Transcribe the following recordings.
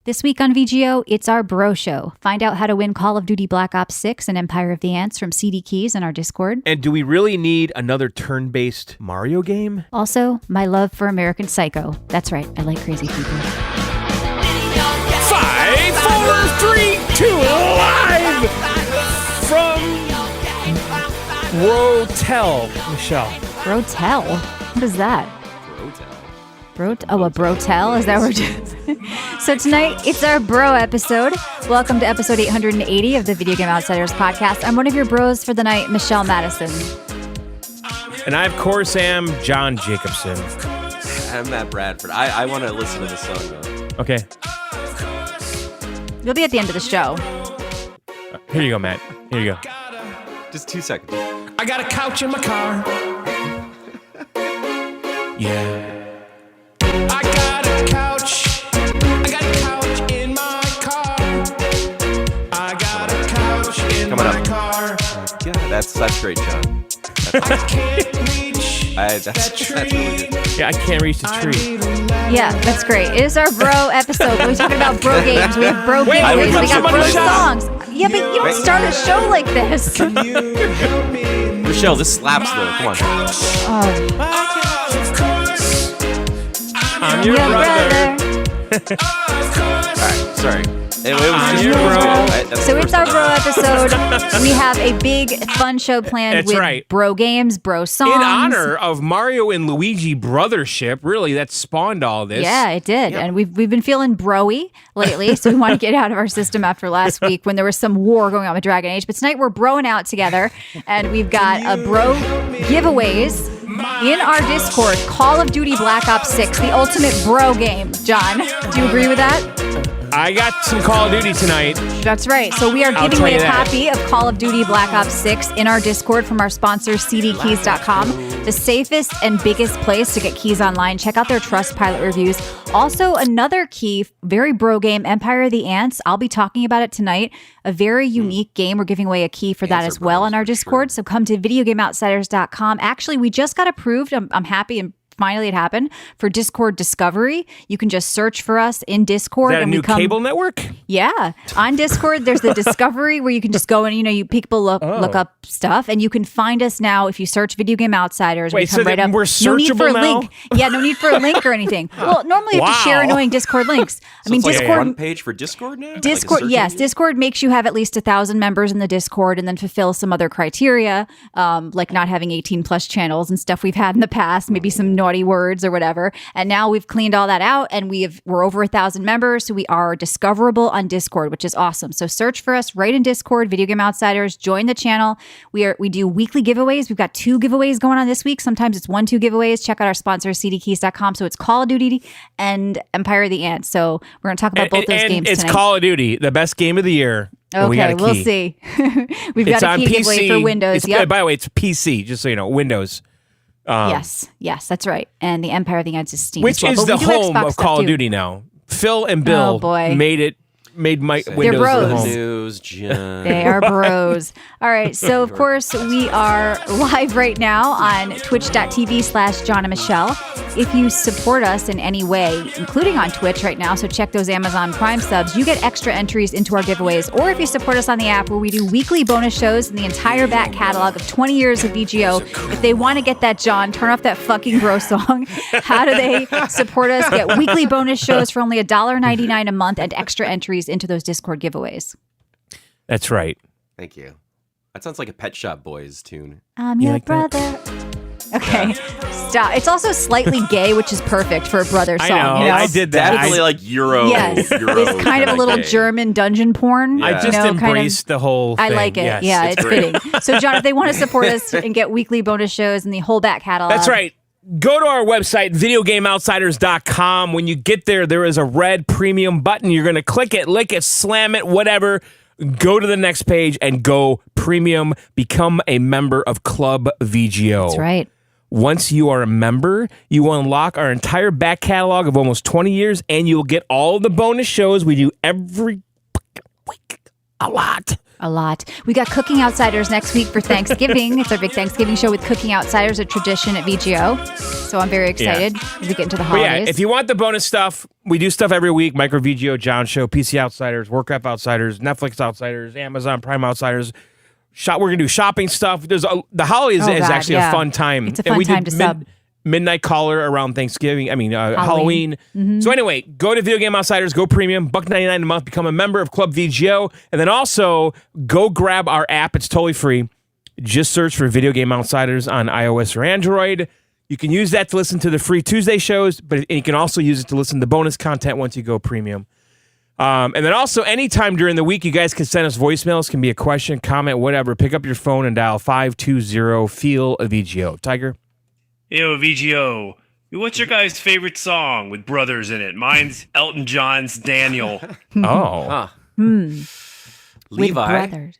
This week on VGO, it's our bro show. Find out how to win Call of Duty Black Ops 6 and Empire of the Ants from CDkeys in our Discord. And do we really need another turn-based Mario game? Also, my love for American Psycho. That's right, I like crazy people. 5, 4, 3, 2, live from Brotel, Michelle. Brotel? What is that? A brotel? Is that what we're doing? So tonight, it's our bro episode. Welcome to episode 880 of the Video Game Outsiders podcast. I'm one of your bros for the night, Michelle Madison. And I, of course, am John Jacobson. I'm Matt Bradford. I want to listen to the song, though. Okay. You'll be at the end of the show. Here you go, Matt. Here you go. Just 2 seconds. I got a couch in my car. Yeah. I got a couch in my car. I got a couch in my car. Yeah, that's great, John. I can't reach That's really good. Yeah, I can't reach the tree. Yeah, that's great. It is our bro episode. We're talking about bro games. We have bro Wait, games. we We got put bro some songs. Yeah, but you don't start a show like this. Michelle, this slaps, though. Come on. I'm your brother. All right, sorry. It was I'm just your really bro. good. So it's our bro episode. We have a big fun show planned That's with right. bro games, bro songs. In honor of Mario and Luigi brothership, really, that spawned all this. Yeah, it did. And we've been feeling bro-y lately, so we want to get out of our system after last week when there was some war going on with Dragon Age. But tonight we're broing out together, and we've got a bro giveaways in our Discord. Call of Duty Black Ops 6, the ultimate bro game. John, do you agree with that? I got some Call of Duty tonight. That's right. So we are I'll giving tell away you a that. copy of Call of Duty Black Ops 6 in our Discord from our sponsor, CDkeys.com. The safest and biggest place to get keys online. Check out their Trustpilot reviews. Also, another key, very bro game, Empire of the Ants. I'll be talking about it tonight. A very unique game. We're giving away a key for that Ants as are well bros in our for Discord. sure. So come to videogameoutsiders.com. Actually, we just got approved. I'm happy and finally it happened for Discord Discovery. You can just search for us in Discord. Is that a and new we come, cable network? Yeah. On Discord, there's the Discovery where you can just go and, people look up stuff, and you can find us now if you search Video Game Outsiders. Wait, we come so right that up. we're No need for a searchable now? link. Yeah, no need for a link or anything. Well, normally you have to share Wow. annoying Discord links. So it's like a Discord. front page for Discord now? Discord, like a yes. search engine? Discord makes you have at least 1,000 members in the Discord and then fulfill some other criteria, like not having 18 plus channels and stuff we've had in the past, maybe some naughty words or whatever. And now we've cleaned all that out, and we're over 1,000 members, so we are discoverable on Discord, which is awesome. So search for us right in Discord, Video Game Outsiders. Join the channel. We do weekly giveaways. We've got 2 giveaways going on this week. Sometimes it's 1-2 giveaways. Check out our sponsor, CDkeys.com. So it's Call of Duty and Empire of the Ants. So we're going to talk about both those and games it's tonight. Call of Duty, the best game of the year. And we got Okay, a we'll key. see. We've It's got on a key PC. giveaway for Windows. It's, by the way, it's PC, just so you know, Windows. Yes, that's right. And the Empire of the Ants is Steam, Which as well. is But the we do home Xbox of stuff Call of too. Duty now. Phil and Bill Oh, boy. made my Say Windows bros. the home. News, John. They are bros. All right. So, of course, we are live right now on twitch.tv/John and Michelle. If you support us in any way, including on Twitch right now, so check those Amazon Prime subs, you get extra entries into our giveaways. Or if you support us on the app where we do weekly bonus shows in the entire back catalog of 20 years of VGO. If they want to get that, John, turn off that fucking bro song. How do they support us? Get weekly bonus shows for only $1.99 a month and extra entries into those Discord giveaways. That's right. Thank you. That sounds like a Pet Shop Boys tune. I'm You your like that? brother. Okay, stop. It's also slightly gay, which is perfect for a brother song. I know. You know? I did that. Definitely like Euro. Yes, Euro it's kind of a little gay. German dungeon porn. Yeah. I just you know, embraced the whole thing. I like it. Yes. Yeah, it's it's great. fitting. So, John, if they want to support us and get weekly bonus shows and the whole back catalog, That's right. Go to our website, videogameoutsiders.com. When you get there, there is a red premium button. You're going to click it, lick it, slam it, whatever. Go to the next page and go premium. Become a member of Club VGO. That's right. Once you are a member, you will unlock our entire back catalog of almost 20 years, and you'll get all the bonus shows we do every fucking week. A lot. A lot. We got Cooking Outsiders next week for Thanksgiving. It's our big Thanksgiving show with Cooking Outsiders, a tradition at VGO. So I'm very excited as we get into the But holidays. yeah, if you want the bonus stuff, we do stuff every week. Micro VGO, John Show, PC Outsiders, Warcraft Outsiders, Netflix Outsiders, Amazon Prime Outsiders. We're going to do shopping stuff. The holidays is actually a fun time. It's a fun time to sub. Midnight caller around Thanksgiving. I mean, Halloween. Mm-hmm. So anyway, go to Video Game Outsiders, go premium, $1.99 a month, become a member of Club VGO, and then also go grab our app. It's totally free. Just search for Video Game Outsiders on iOS or Android. You can use that to listen to the free Tuesday shows, but you can also use it to listen to bonus content once you go premium. And then also, anytime during the week, you guys can send us voicemails. Can be a question, comment, whatever. Pick up your phone and dial 520-FEEL-VGO. Tiger? Yo, VGO, what's your guys' favorite song with brothers in it? Mine's Elton John's Daniel. Oh. With Levi. brothers.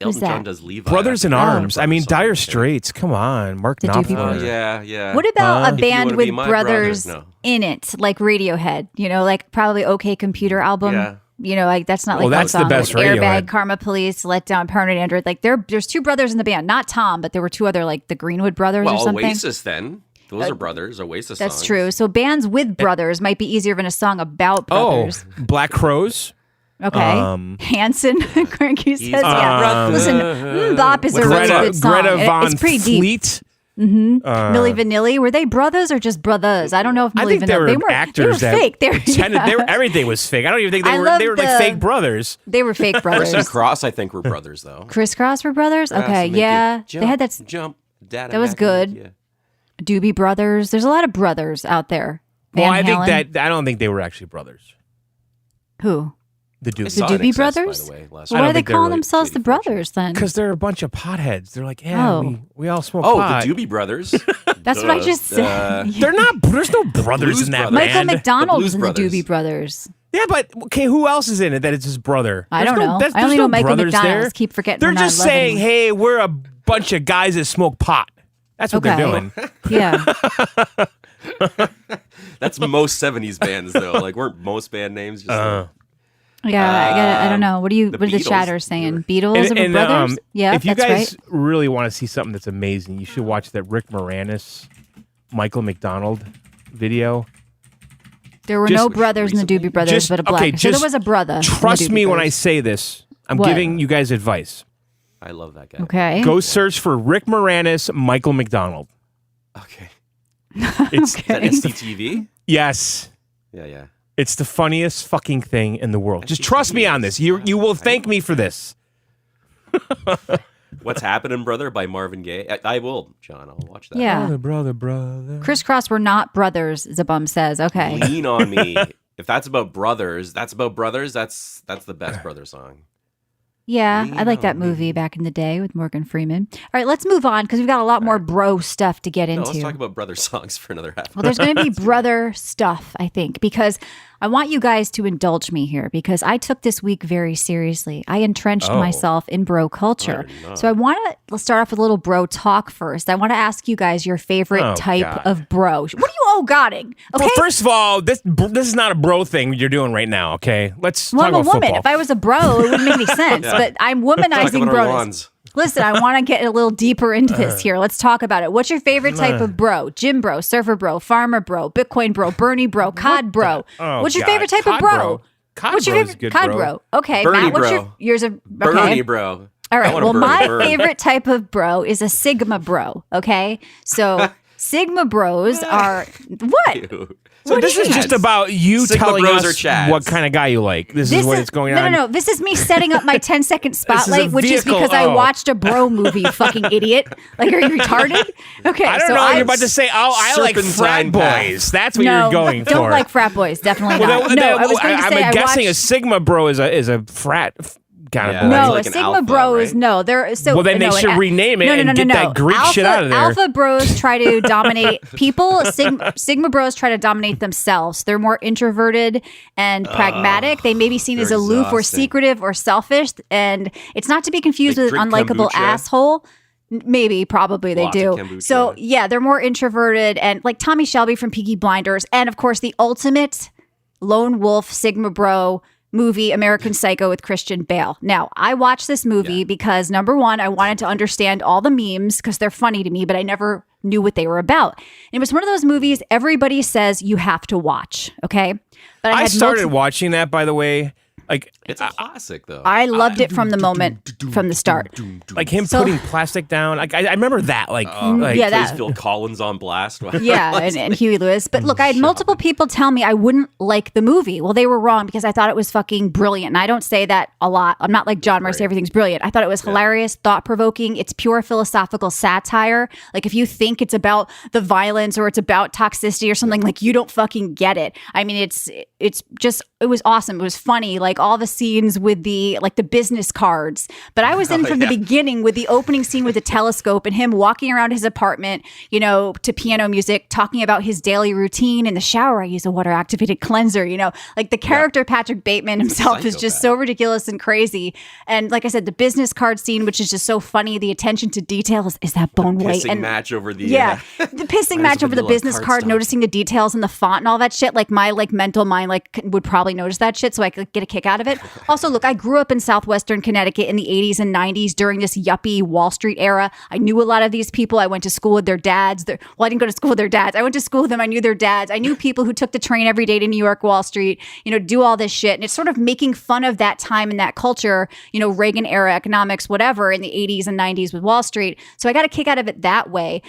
Who's Elton that? John does Levi. Brothers in Arms. I mean, Brothers Dire song. Straits. Come on. Mark The Doobie Knopfler. Brothers. Yeah. What about a If You band Wanna with Be My brothers Brother? No. in it, like Radiohead? You know, like probably OK Computer album. Yeah. You know, like that's not Well, like that's that the song. best like Radiohead. Airbag, Karma Police, Let Down, Paranoid Android. Like there's two brothers in the band, not Tom, but there were two other, like the Greenwood brothers or Well, something. Oasis then. Those are brothers. Oasis That's songs. true. So bands with brothers might be easier than a song about brothers. Black Crows. Okay. Hanson, Cranky says, my yeah. brother. Listen, Bop is a really Greta, good song. Greta Von It's pretty deep. Fleet. Milli Vanilli, were they brothers or just brothers? I don't know if I Milli think they Vanilli. were actors. They were fake. They were, Everything was fake. I don't even think I they love were like the- fake brothers. they were fake brothers. Chris and Cross, I think, were brothers, though. Crisscross were brothers? Yeah, Okay, so make yeah. you They had that Jump. Dada that was Mac- good. Yeah. Doobie Brothers. There's a lot of brothers out there. Well, Van I think Halen. I don't think they were actually brothers. Who? The I Doobie. saw Doobie an excess, Brothers? By the way, last Well, I why don't are they think they're calling really themselves the Katie Fortune. brothers then? Because they're a bunch of potheads. They're like, yeah, Oh. we all smoke Oh, pot. the Doobie Brothers. That's what I just said. They're not. There's no brothers Blues in that Brothers. Michael band. McDonald's Blues in the Brothers. Doobie Brothers. Yeah, but okay, who else is in it that it's his brother? I There's don't no- know. there's- I only there's know no Michael brothers McDonald's. there. Keep forgetting They're we're just 9/11. saying, hey, we're a bunch of guys that smoke pot. That's what they're doing. Yeah. That's most 70s bands, though. Like, weren't most band names just Yeah, I don't know. What are the Beatles. chatter saying? Beatles and, brothers? Yeah, if you that's guys right. really want to see something that's amazing, you should watch that Rick Moranis, Michael McDonald video. There were just no brothers in the Doobie Brothers, Just- but a black. okay, so there just was a brother. in the Trust Doobie me when I Brothers. say this. I'm What? giving you guys advice. I love that guy. Okay. Go search for Rick Moranis, Michael McDonald. Okay. It's Is that SCTV? yes. Yeah. It's the funniest fucking thing in the world. Just trust me on this. You will thank me for this. What's Happening, Brother by Marvin Gaye. I will, John. I'll watch that. Yeah. Brother. Crisscross were not brothers, Zabum says. Okay. Lean on Me. If that's about brothers, that's the best brother song. Yeah, I like that Lean on movie back in the day with Morgan Freeman. All right, let's move on because we've got a lot more bro stuff to get No, into. let's talk about brother songs for another half. Well, there's going to be brother stuff, I think, because I want you guys to indulge me here because I took this week very seriously. I entrenched Oh. myself in bro culture. did not. So I want to let's start off with a little bro talk first. I want to ask you guys your favorite Oh, type God. of bro. What are you godding? Okay. Well, first of all, this is not a bro thing you're doing right now, okay? Let's Well, talk I'm a about woman. football. If I was a bro, it wouldn't make any sense. Yeah. But I'm Talk womanizing about our bros. lawns. Listen, I want to get a little deeper into this here. Let's talk about it. What's your favorite type of bro? Gym bro, surfer bro, farmer bro, Bitcoin bro, Bernie bro, COD bro. Oh, What's your God. favorite type COD of bro? bro. COD What's your bro is favorite good, COD bro. bro? Okay, Bernie Matt, what's bro. yours? Okay. Bernie, bro. All I right. want a Well, Bernie my bird. favorite type of bro is a Sigma bro. Okay, so Sigma bros are what? Ew. So this is just about you Sigma telling bros are us Chads. what kind of guy you like. This is what is going on. No. This is me setting up my 10-second spotlight, which is vehicle. because I Oh. watched a bro movie. You fucking idiot! Like, are you retarded? Okay, I don't so know. I You're about to say, I like frat Serpentine path. boys. That's what no, you're going don't for. like frat boys. Definitely Well, not. No, I was going to say I'm I guessing a watched. Sigma bro is a frat kind Yeah. of boy. No, like a an Sigma alpha, bro is right? no. They're so. Well, then they no, should rename it and get that Greek alpha, shit out of there. Alpha bros try to dominate people. Sigma bros try to dominate themselves. They're more introverted and pragmatic. They may be seen as they're aloof or exhausting. secretive or selfish, and it's not to be confused They with an drink unlikable kombucha. asshole. Maybe, probably they Lots do. of kombucha. So yeah, they're more introverted and like Tommy Shelby from Peaky Blinders, and of course the ultimate lone wolf Sigma bro movie American Psycho with Christian Bale. Now, I watched this movie because number one, I wanted to understand all the memes because they're funny to me, but I never knew what they were about. And it was one of those movies everybody says you have to watch, okay? But I started watching that, by the way. Like, It's a classic, though. I loved it from the moment, from the start. like him putting plastic down. Like I remember that. Like yeah, Plays that. Phil Collins on blast. Yeah, and Huey Lewis. But look, I had multiple people tell me I wouldn't like the movie. Well, they were wrong because I thought it was fucking brilliant. And I don't say that a lot. I'm not like John where I say everything's brilliant. I thought it was hilarious, thought-provoking. It's pure philosophical satire. Like if you think it's about the violence or it's about toxicity or something, like you don't fucking get it. I mean, it's just, it was awesome. It was funny. Like all the scenes with the business cards. But I was in from the beginning with the opening scene with the telescope and him walking around his apartment, you know, to piano music, talking about his daily routine. In the shower, I use a water activated cleanser, you know, like the character Patrick Bateman himself is just so ridiculous and crazy. And like I said, the business card scene, which is just so funny, the attention to detail is that bone weight. Pissing And match over the... the pissing match over the business card, noticing the details and the font and all that shit. Like my mental mind would probably notice that shit, so I could get a kick out of it. Also, look, I grew up in southwestern Connecticut in the 80s and 90s during this yuppie Wall Street era. I knew a lot of these people. I went to school with their dads. Well, I didn't go to school with their dads. I went to school with them. I knew their dads. I knew people who took the train every day to New York Wall Street, you know, do all this shit. And it's sort of making fun of that time and that culture, you know, Reagan era economics, whatever, in the 80s and 90s with Wall Street. So I got a kick out of it that way.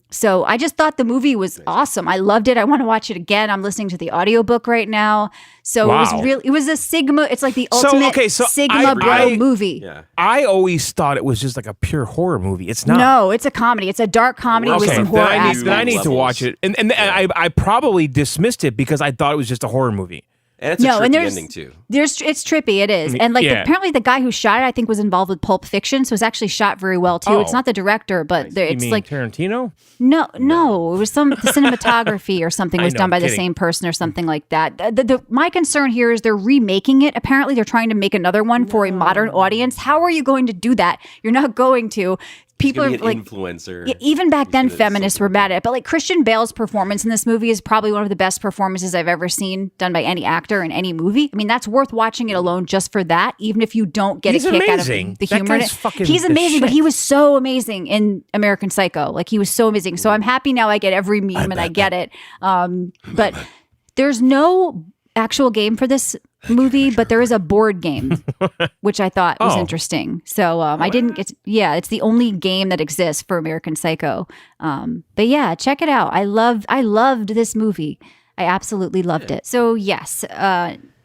So I just thought the movie was awesome. I loved it. I want to watch it again. I'm listening to the audiobook right now. So it was a Sigma. It's like the ultimate Sigma bro movie. Yeah. I always thought it was just like a pure horror movie. It's not. No, it's a comedy. It's a dark comedy with some horror aspects. Then I need to watch it. And I probably dismissed it because I thought it was just a horror movie. And it's a trippy ending, too. It's trippy. It is. And apparently the guy who shot it, I think, was involved with Pulp Fiction. So it's actually shot very well, too. It's not the director, but it's mean like Tarantino? No. It was the cinematography or something was done by the same person or something like that. My concern here is they're remaking it. Apparently they're trying to make another one for a modern audience. How are you going to do that? You're not going to. People are like influencer. Yeah, even back then, feminists were mad at it. But like Christian Bale's performance in this movie is probably one of the best performances I've ever seen done by any actor in any movie. I mean, that's worth watching it alone just for that, even if you don't get a kick out of the humor in it. He's amazing, but he was so amazing in American Psycho. Like he was so amazing. So I'm happy now I get every meme and I get it. But there's no actual game for this movie, but there is a board game, which I thought was interesting. So I didn't get it's the only game that exists for American Psycho. But yeah, check it out. I loved this movie. I absolutely loved it. So yes,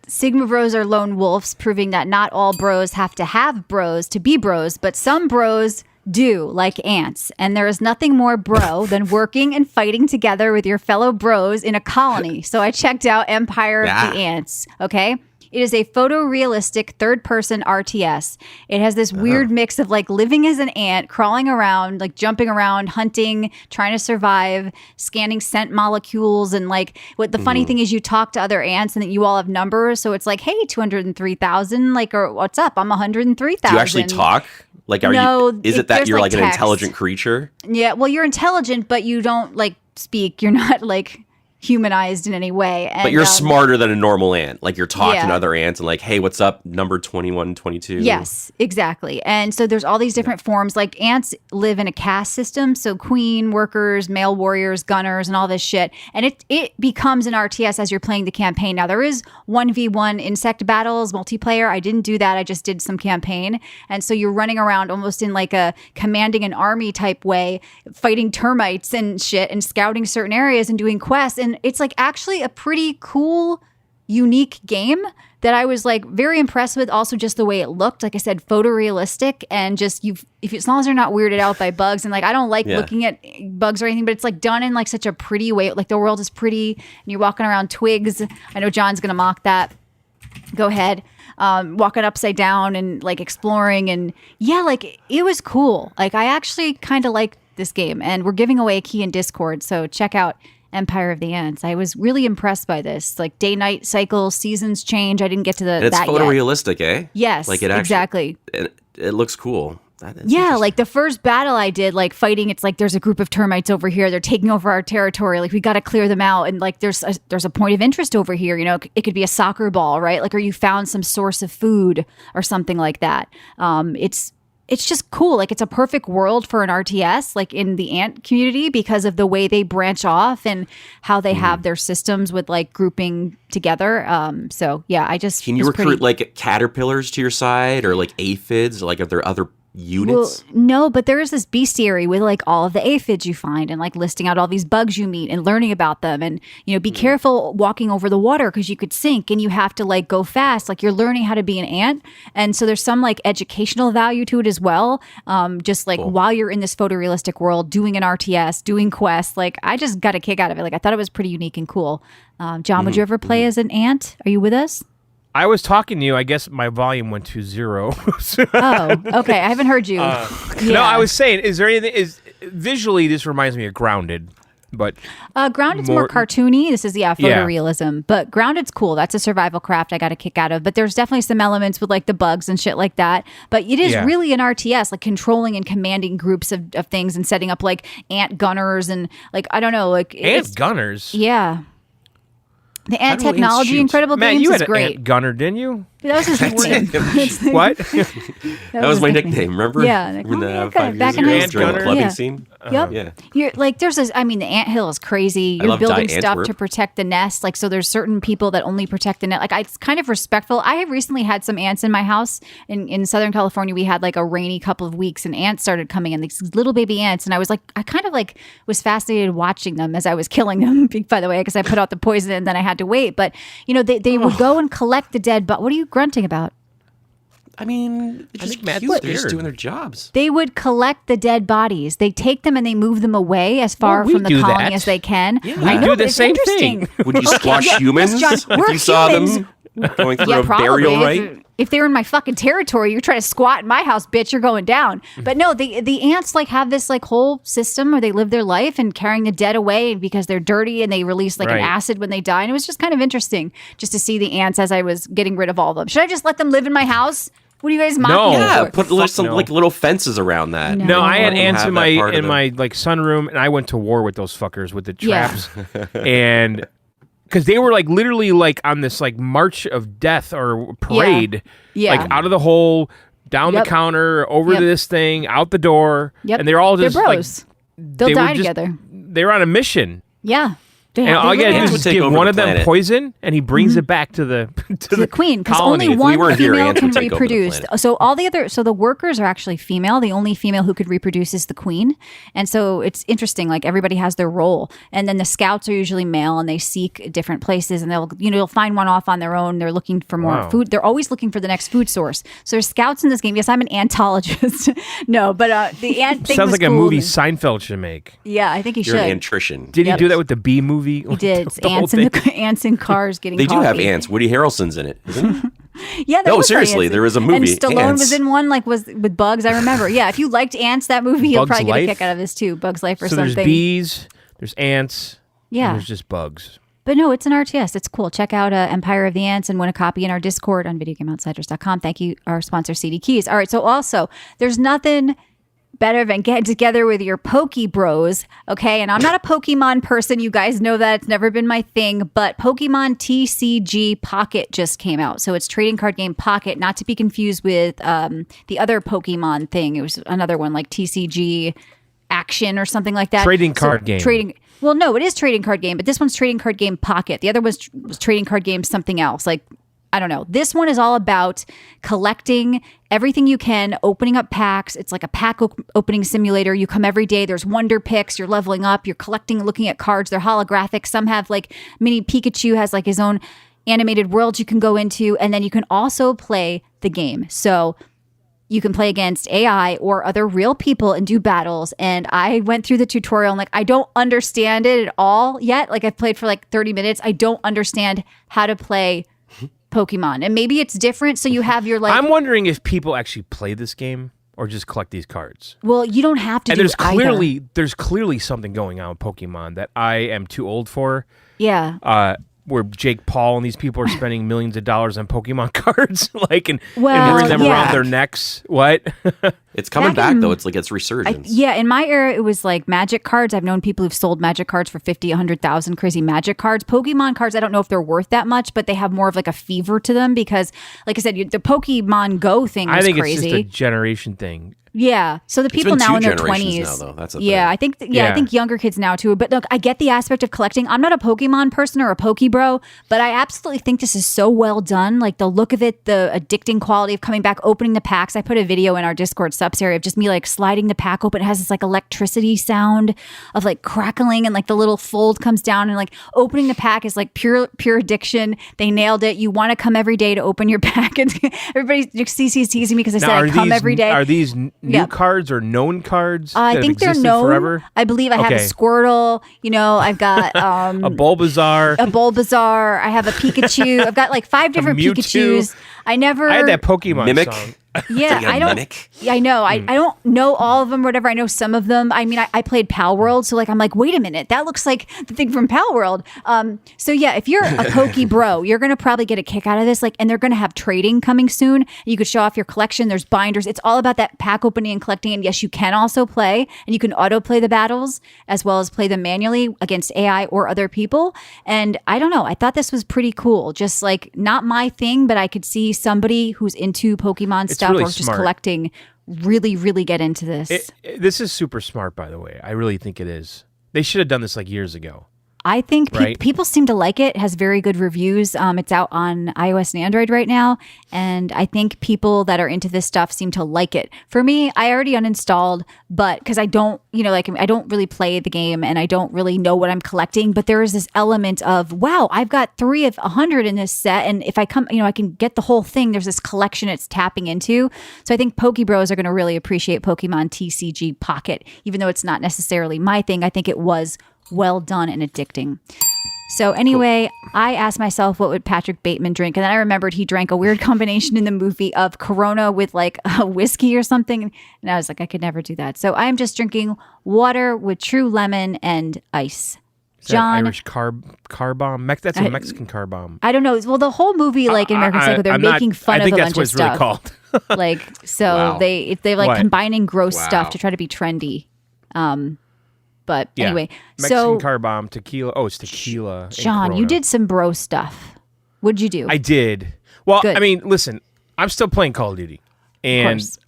Sigma bros are lone wolves, proving that not all bros have to have bros to be bros, but some bros do, like ants. And there is nothing more bro than working and fighting together with your fellow bros in a colony. So I checked out Empire of the Ants. Okay. It is a photorealistic third-person RTS. It has this weird mix of like living as an ant, crawling around, like jumping around, hunting, trying to survive, scanning scent molecules, and like what the funny thing is, you talk to other ants and that you all have numbers. So it's like, hey, 203,000, like, or what's up? I'm 103,000. Do you actually talk? Like, is it that you're like an intelligent creature? Yeah, well, you're intelligent, but you don't like speak. You're not like humanized in any way. And, but you're smarter than a normal ant. Like you're talking to other ants and like, hey, what's up, number 21, 22? Yes, exactly. And so there's all these different forms. Like ants live in a caste system. So queen, workers, male warriors, gunners, and all this shit. And it becomes an RTS as you're playing the campaign. Now there is 1v1 insect battles, multiplayer. I didn't do that. I just did some campaign. And so you're running around almost in like a commanding an army type way, fighting termites and shit and scouting certain areas and doing quests. And it's like actually a pretty cool, unique game that I was like very impressed with. Also just the way it looked, like I said, photorealistic, and just as long as you're not weirded out by bugs, and like I don't like looking at bugs or anything, but it's like done in like such a pretty way. Like the world is pretty and you're walking around twigs. I know John's gonna mock that. Go ahead. Walking upside down and like exploring, and like it was cool. Like I actually kind of liked this game, and we're giving away a key in Discord, so check out Empire of the Ants. I was really impressed by this. Like day-night cycle, seasons change. I didn't get to and it's that photorealistic, eh? Yes, like it actually, exactly. It looks cool. Yeah, like the first battle I did, like fighting, it's like there's a group of termites over here. They're taking over our territory. Like we got to clear them out. And like there's a point of interest over here. You know, it could be a soccer ball, right? Like, or you found some source of food or something like that. It's just cool. Like it's a perfect world for an RTS, like in the ant community, because of the way they branch off and how they have their systems with like grouping together. So yeah, Can you recruit like caterpillars to your side or like aphids? Or, like, are there other units? Well, no, but there is this bestiary with like all of the aphids you find and like listing out all these bugs you meet and learning about them. And, you know, be careful walking over the water because you could sink and you have to like go fast. Like you're learning how to be an ant. And so there's some like educational value to it as well. Just like while you're in this photorealistic world, doing an RTS, doing quests, like I just got a kick out of it. Like I thought it was pretty unique and cool. John, would you ever play as an ant? Are you with us? I was talking to you. I guess my volume went to 0. Oh, okay. I haven't heard you. No, I was saying, is there anything? Visually this reminds me of Grounded, but Grounded's more cartoony. This is photorealism, but Grounded's cool. That's a survival craft I got a kick out of. But there's definitely some elements with like the bugs and shit like that. But it is really an RTS, like controlling and commanding groups of things and setting up like ant gunners and like I don't know, like ant gunners. Yeah. The ant technology Incredible Matt, Games you is had great. An ant gunner, didn't you? That was his nickname. What? that was my nickname. Remember? Yeah. Like, When yeah, 5 years back in ago high during school. the clubbing Yeah. scene. Yep. Yeah. You're like there's this. I mean, the anthill is crazy. You're love building stuff Antwerp. to protect the nest. Like so, there's certain people that only protect the nest. Like it's kind of respectful. I have recently had some ants in my house in Southern California. We had like a rainy couple of weeks, and ants started coming in. These little baby ants, and I was like, I kind of like was fascinated watching them as I was killing them. By the way, because I put out the poison and then I had to wait. But you know, they would go and collect the dead. But what are you grunting about? I mean, it's just Matt's cute. They're just scared. doing their jobs. They would collect the dead bodies. They take them and they move them away as far we from the do colony that. as they can. We I know, do but the it's same interesting. thing. Would you squash humans John, if we're you saw humans. them going through Yeah, a burial rite? If they were in my fucking territory, you're trying to squat in my house, bitch, you're going down. But no, the ants like have this like whole system where they live their life and carrying the dead away because they're dirty and they release like an Right. acid when they die. And it was just kind of interesting just to see the ants as I was getting rid of all of them. Should I just let them live in my house? What are you guys mocking No. me Yeah, for? put some no. like little fences around that. No. No, I had Let them ants have in that part my of the- like sunroom, and I went to war with those fuckers with the Yeah. traps, and because they were like literally like on this like march of death or parade, Yeah. like out of the hole, down Yep. the counter, over Yep. to this thing, out the door, Yep. and they're all just They're like bros. They'll they were die just- together. They're on a mission. Yeah. And all you they gotta do live is would just take give over one the of them planet. poison, and he brings it back to the to the queen because colony. only If one weren't here, female ants can would take over the reproduce. planet. So all the other, so the workers are actually female. The only female who could reproduce is the queen, and so it's interesting. Like everybody has their role, and then the scouts are usually male, and they seek different places, and they'll find one off on their own. They're looking for more Wow. food. They're always looking for the next food source. So there's scouts in this game. Yes, I'm an antologist. No, but the ant thing Sounds was like a cool. movie Seinfeld should make. Yeah, I think he You're should. an antrition. Did he Yep. do that with the Bee movie? He did. It's The whole ants in thing? ants in cars getting. They do have coffee. ants. Woody Harrelson's in it, isn't he? Yeah, there No, was seriously, ants. there was a And movie, Stallone Ants. was in one, like was with bugs. I remember. Yeah, if you liked ants, that movie, you'll Bugs probably get a Life? kick out of this too. Bugs Life or So something. there's bees, there's ants, Yeah. and there's just bugs. But no, it's an RTS. It's cool. Check out Empire of the Ants and win a copy in our Discord on videogameoutsiders.com. Thank you, our sponsor, CDkeys. All right, so also, there's nothing better than getting together with your Poke Bros, okay? And I'm not a Pokemon person. You guys know that. It's never been my thing. But Pokemon TCG Pocket just came out. So it's trading card game Pocket, not to be confused with the other Pokemon thing. It was another one like TCG Action or something like that. Trading card game. Well, no, it is trading card game, but this one's trading card game Pocket. The other was trading card game something else. Like, I don't know. This one is all about collecting everything you can, opening up packs. It's like a pack opening simulator. You come every day. There's wonder picks. You're leveling up. You're collecting, looking at cards. They're holographic. Some have like mini Pikachu has like his own animated world you can go into. And then you can also play the game. So you can play against AI or other real people and do battles. And I went through the tutorial and like, I don't understand it at all yet. Like I've played for like 30 minutes. I don't understand how to play Pokemon. And maybe it's different. So you have your like, I'm wondering if people actually play this game or just collect these cards. well, you don't have to And do there's clearly something going on with Pokemon that I am too old for. Yeah. where Jake Paul and these people are spending millions of dollars on Pokemon cards, and wearing them around their necks. What? It's coming back though. It's like it's resurgence. In my era, it was like Magic cards. I've known people who've sold Magic cards for 50, 100,000, crazy Magic cards. Pokemon cards, I don't know if they're worth that much, but they have more of like a fever to them because, like I said, the Pokemon Go thing was crazy. I think it's just a generation thing. Yeah. So the people now in their 20s. Now, though. That's a thing. I think I think younger kids now too. But look, I get the aspect of collecting. I'm not a Pokemon person or a Pokebro, but I absolutely think this is so well done. Like the look of it, the addicting quality of coming back, opening the packs. I put a video in our Discord subs area of just me like sliding the pack open. It has this like electricity sound of like crackling and like the little fold comes down and like opening the pack is like pure addiction. They nailed it. You want to come every day to open your pack. And everybody CC's teasing me because I said I come every day. Are these new cards or known cards? I think they're known. Forever? I believe I have a Squirtle. I've got a Bulbasaur. I have a Pikachu. I've got like 5 different Pikachus. I had that Pokemon Mimic song. Yeah, I don't. Mimic. Yeah, I know. I don't know all of them. Whatever. I know some of them. I mean, I played Pal World, so like I'm like, wait a minute, that looks like the thing from Pal World. So yeah, if you're a Poke Bro, you're gonna probably get a kick out of this. Like, and they're gonna have trading coming soon. You could show off your collection. There's binders. It's all about that pack opening and collecting. And yes, you can also play, and you can auto play the battles as well as play them manually against AI or other people. And I don't know. I thought this was pretty cool. Just like not my thing, but I could see somebody who's into Pokemon stuff really or just smart. collecting really get into this. This is super smart, by the way. I really think it is. They should have done this like years ago. I think people seem to like it. It has very good reviews. It's out on iOS and Android right now. And I think people that are into this stuff seem to like it. For me, I already uninstalled, but because I don't, I don't really play the game and I don't really know what I'm collecting. But there is this element of, wow, I've got 3 of 100 in this set. And if I come, I can get the whole thing. There's this collection it's tapping into. So I think Pokebros are going to really appreciate Pokemon TCG Pocket, even though it's not necessarily my thing. I think it was well done and addicting. So anyway, I asked myself, what would Patrick Bateman drink? And then I remembered he drank a weird combination in the movie of Corona with like a whiskey or something. And I was like, I could never do that. So I'm just drinking water with true lemon and ice. John, Irish car bomb. That's a Mexican car bomb. I don't know. Well, the whole movie, like in American Psycho, they're making fun of a bunch of stuff. I think that's what it's really called. Like, so Wow. they like combining gross Wow. stuff to try to be trendy. But anyway, Mexican car bomb, tequila. Oh, it's tequila. and John, you Corona. did some bro stuff. What'd you do? I did. Well, Good. I mean, listen, I'm still playing Call of Duty. And course.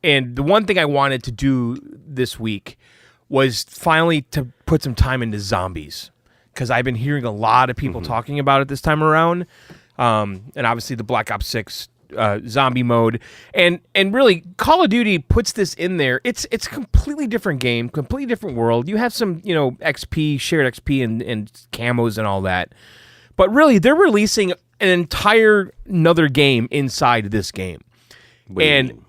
and the one thing I wanted to do this week was finally to put some time into zombies. Because I've been hearing a lot of people talking about it this time around. And obviously the Black Ops 6 zombie mode. And really, Call of Duty puts this in there. It's a completely different game, completely different world. You have some, XP, shared XP and camos and all that. But really, they're releasing an entire another game inside this game. What do you and mean?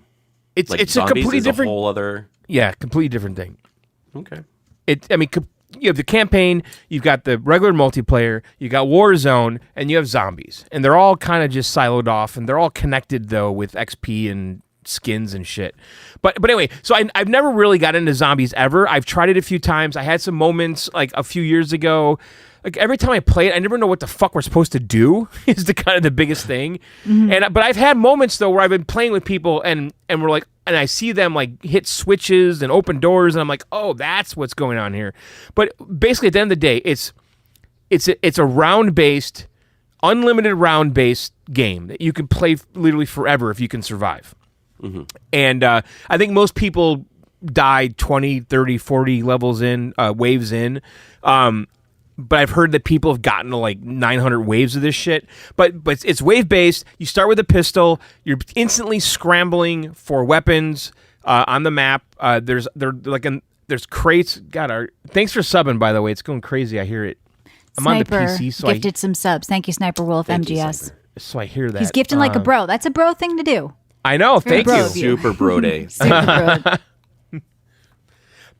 it's Like a zombies completely is different a whole other. Yeah, completely different thing. Okay. You have the campaign, you've got the regular multiplayer, you got Warzone, and you have zombies. And they're all kind of just siloed off, and they're all connected, though, with XP and skins and shit. But anyway, so I've never really got into zombies ever. I've tried it a few times. I had some moments, like, a few years ago. Like, every time I play it, I never know what the fuck we're supposed to do, is the biggest thing. But I've had moments, though, where I've been playing with people, and we're like, and I see them like hit switches and open doors, and I'm like, oh, that's what's going on here. But basically, at the end of the day, it's a round-based, unlimited round-based game that you can play literally forever if you can survive. And I think most people die 20, 30, 40 levels in, waves in. But I've heard that people have gotten to like 900 waves of this shit. But it's wave based. You start with a pistol. You're instantly scrambling for weapons on the map. There's crates. God, thanks for subbing, by the way. It's going crazy. I hear it. I'm Sniper on the PC, so gifted some subs. Thank you, Sniper Wolf Thank you, MGS. Sniper. so I hear that. He's gifting like a bro. That's a bro thing to do. I know. Very Thank bro you. of you. Super bro day. Super bro.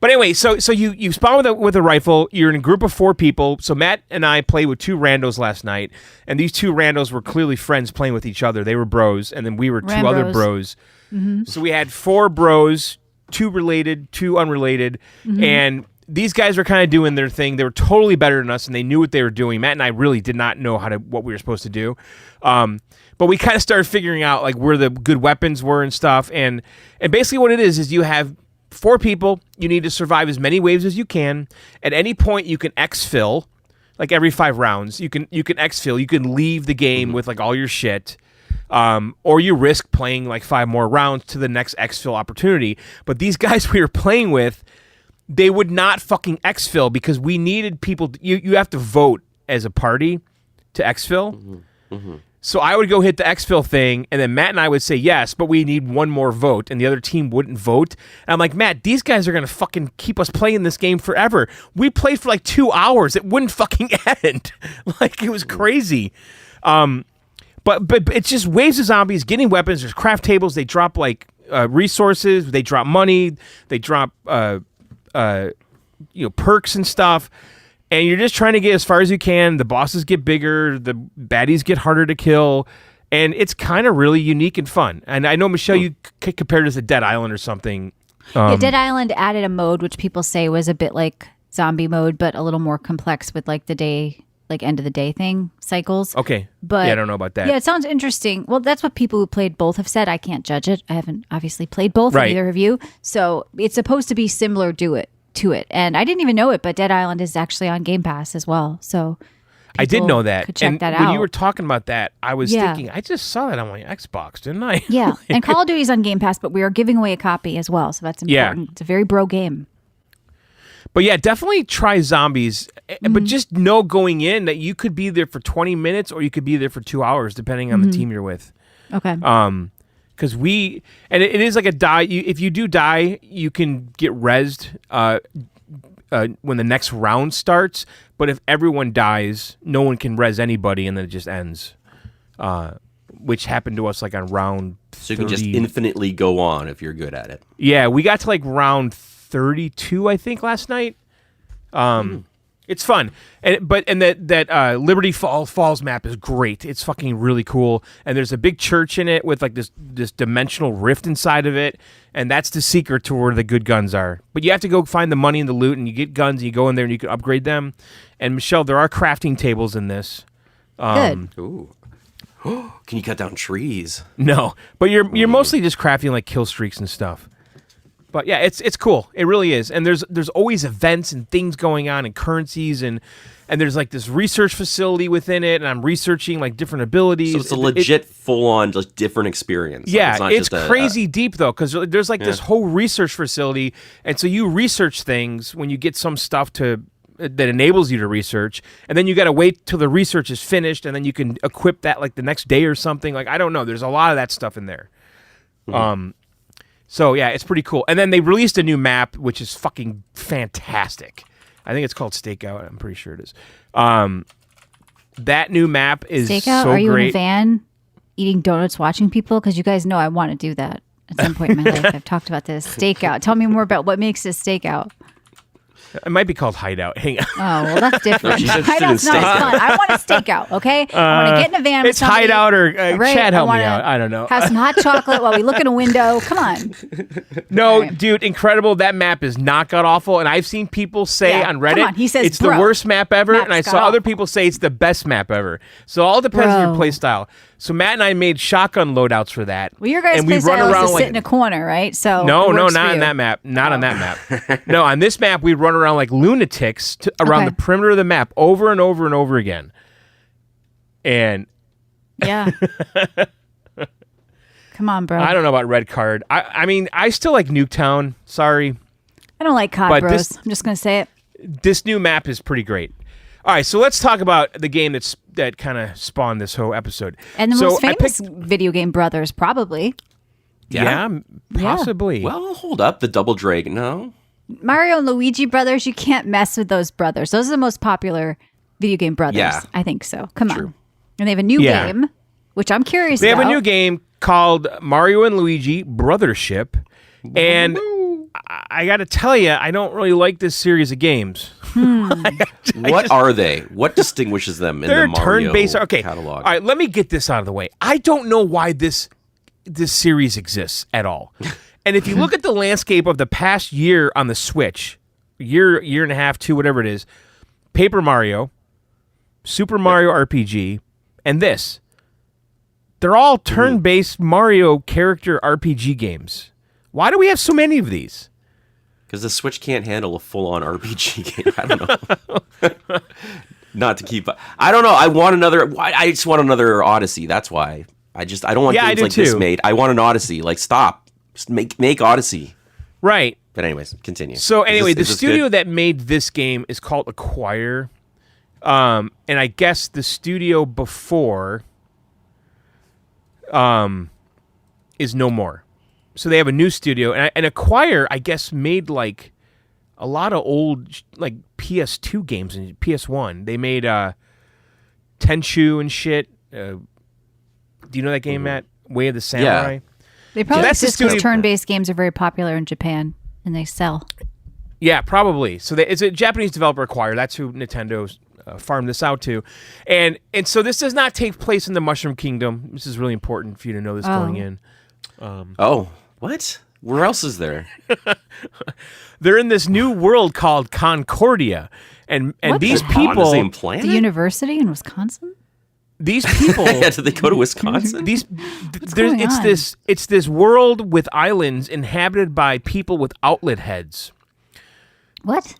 But anyway, so you spawn with a rifle. You're in a group of 4 people. So Matt and I played with 2 randos last night, and these 2 randos were clearly friends playing with each other. They were bros, and then we were 2 other bros. So we had 4 bros, 2 related, 2 unrelated, and these guys were kind of doing their thing. They were totally better than us, and they knew what they were doing. Matt and I really did not know what we were supposed to do. But we kind of started figuring out like where the good weapons were and stuff. And basically what it is you have 4 people. You need to survive as many waves as you can. At any point, you can exfil. Like every 5 rounds, you can exfil. You can leave the game with like all your shit. Or you risk playing like 5 more rounds to the next exfil opportunity. But these guys we were playing with, they would not fucking exfil because we needed people. You have to vote as a party to exfil. So I would go hit the exfil thing, and then Matt and I would say yes, but we need one more vote, and the other team wouldn't vote. And I'm like, Matt, these guys are going to fucking keep us playing this game forever. We played for like 2 hours. It wouldn't fucking end. Like, it was crazy. But it's just waves of zombies, getting weapons. There's craft tables. They drop like resources. They drop money. They drop perks and stuff. And you're just trying to get as far as you can. The bosses get bigger. The baddies get harder to kill. And it's kind of really unique and fun. And I know, Michelle, you compared it to Dead Island or something. Yeah, Dead Island added a mode which people say was a bit like zombie mode, but a little more complex with like the day, like end of the day thing cycles. Okay. But yeah, I don't know about that. Yeah, it sounds interesting. Well, that's what people who played both have said. I can't judge it. I haven't obviously played both, right. Neither have you. So it's supposed to be similar to it. And I didn't even know it, but Dead Island is actually on Game Pass as well. So I did know that. Could check and that when out. you were talking about that, I was thinking, I just saw that on my Xbox, didn't I? Yeah, and Call of Duty's on Game Pass, but we are giving away a copy as well, so that's important. It's a very bro game. But yeah, definitely try zombies. But just know going in that you could be there for 20 minutes or you could be there for 2 hours, depending on the team you're with. Okay. Because it is like a die. If you do die, you can get rezzed when the next round starts. But if everyone dies, no one can res anybody, and then it just ends. Which happened to us like on round 30. So you can just infinitely go on if you're good at it. Yeah, we got to like round 32, I think, last night. It's fun, and that Liberty Falls map is great. It's fucking really cool, and there's a big church in it with like this dimensional rift inside of it, and that's the secret to where the good guns are. But you have to go find the money and the loot, and you get guns, and you go in there and you can upgrade them. And Michelle, there are crafting tables in this. Good. Ooh. Can you cut down trees? No, but you're mostly just crafting like kill streaks and stuff. But yeah, it's cool. It really is. And there's always events and things going on and currencies and there's like this research facility within it, and I'm researching like different abilities. So it's a legit full-on just different experience. Yeah, like, it's crazy deep though, because there's like this whole research facility, and so you research things when you get some stuff that enables you to research, and then you got to wait till the research is finished, and then you can equip that like the next day or something. Like I don't know. There's a lot of that stuff in there. So yeah, it's pretty cool. And then they released a new map, which is fucking fantastic. I think it's called Stakeout. I'm pretty sure it is. That new map is Stakeout? so Are you great. in a van eating donuts watching people? Because you guys know I want to do that at some point in my life. I've talked about this. Stakeout. Tell me more about what makes this Stakeout. It might be called Hideout. Hang on. Oh, well, that's different. she's interested in Hideout's not as fun. I want a stakeout, okay? I want to get in a van with It's somebody. Hideout or Right? Chad, help I me wanna out. I don't know. Have some hot chocolate while we look in a window. Come on. No, Right. dude, incredible. That map is not god awful, and I've seen people say Yeah, on Reddit come on. He says, it's bro, the worst map ever, map's and I saw god-awful. other people say it's the best map ever. So it all depends on your Bro. play style. So Matt and I made shotgun loadouts for that. Well, your guys' and we play run style is around to like sit in a corner, right? So no, it works for not on you. that map. Not on that map. No, on this map we run around like lunatics around Okay. the perimeter of the map over and over and over again. And Yeah. Come on, bro. I don't know about Red Card. I mean, I still like Nuketown. Sorry. I don't like COD But bros. this- I'm just going to say it. This new map is pretty great. All right, so let's talk about the game that kind of spawned this whole episode. And the so most I famous picked- video game brothers, probably. yeah, possibly. Well, hold up. The Double Dragon. No. Mario and Luigi brothers, you can't mess with those brothers. Those are the most popular video game brothers. Yeah. I think so. Come True. on. And they have a new Yeah. game, which I'm curious They have about. a new game called Mario and Luigi Brothership, and I got to tell you, I don't really like this series of games. What are they? What distinguishes them in They're the Mario turn-based. Okay, catalog? all right. Let me get this out of the way. I don't know why this series exists at all. And if you look at the landscape of the past year on the Switch, year and a half, 2, whatever it is, Paper Mario, Super Mario RPG, and this. They're all turn-based Mario character RPG games. Why do we have so many of these? Because the Switch can't handle a full-on RPG game. I don't know. Not to keep. I don't know. I want another. I just want another Odyssey. That's why. I don't want games like this made. I want an Odyssey. Like, stop. Just make Odyssey. Right. But anyways, continue. So anyway, the studio that made this game is called Acquire. And I guess the studio before is no more. So they have a new studio. And Acquire, I guess, made like a lot of old like PS2 games and PS1. They made Tenchu and shit. Do you know that game, Matt? Way of the Samurai? Yeah. They probably that's the exist because studio- turn-based games are very popular in Japan, and they sell. Yeah, probably. So it's a Japanese developer, Acquire. That's who Nintendo's farmed this out to. And so this does not take place in the Mushroom Kingdom. This is really important for you to know this going in. Oh, what? Where else is there? They're in this new world called Concordia. And these On the people... same planet? The university in Wisconsin? These people... Yeah, did they go to Wisconsin? going it's on? this world with islands inhabited by people with outlet heads. What?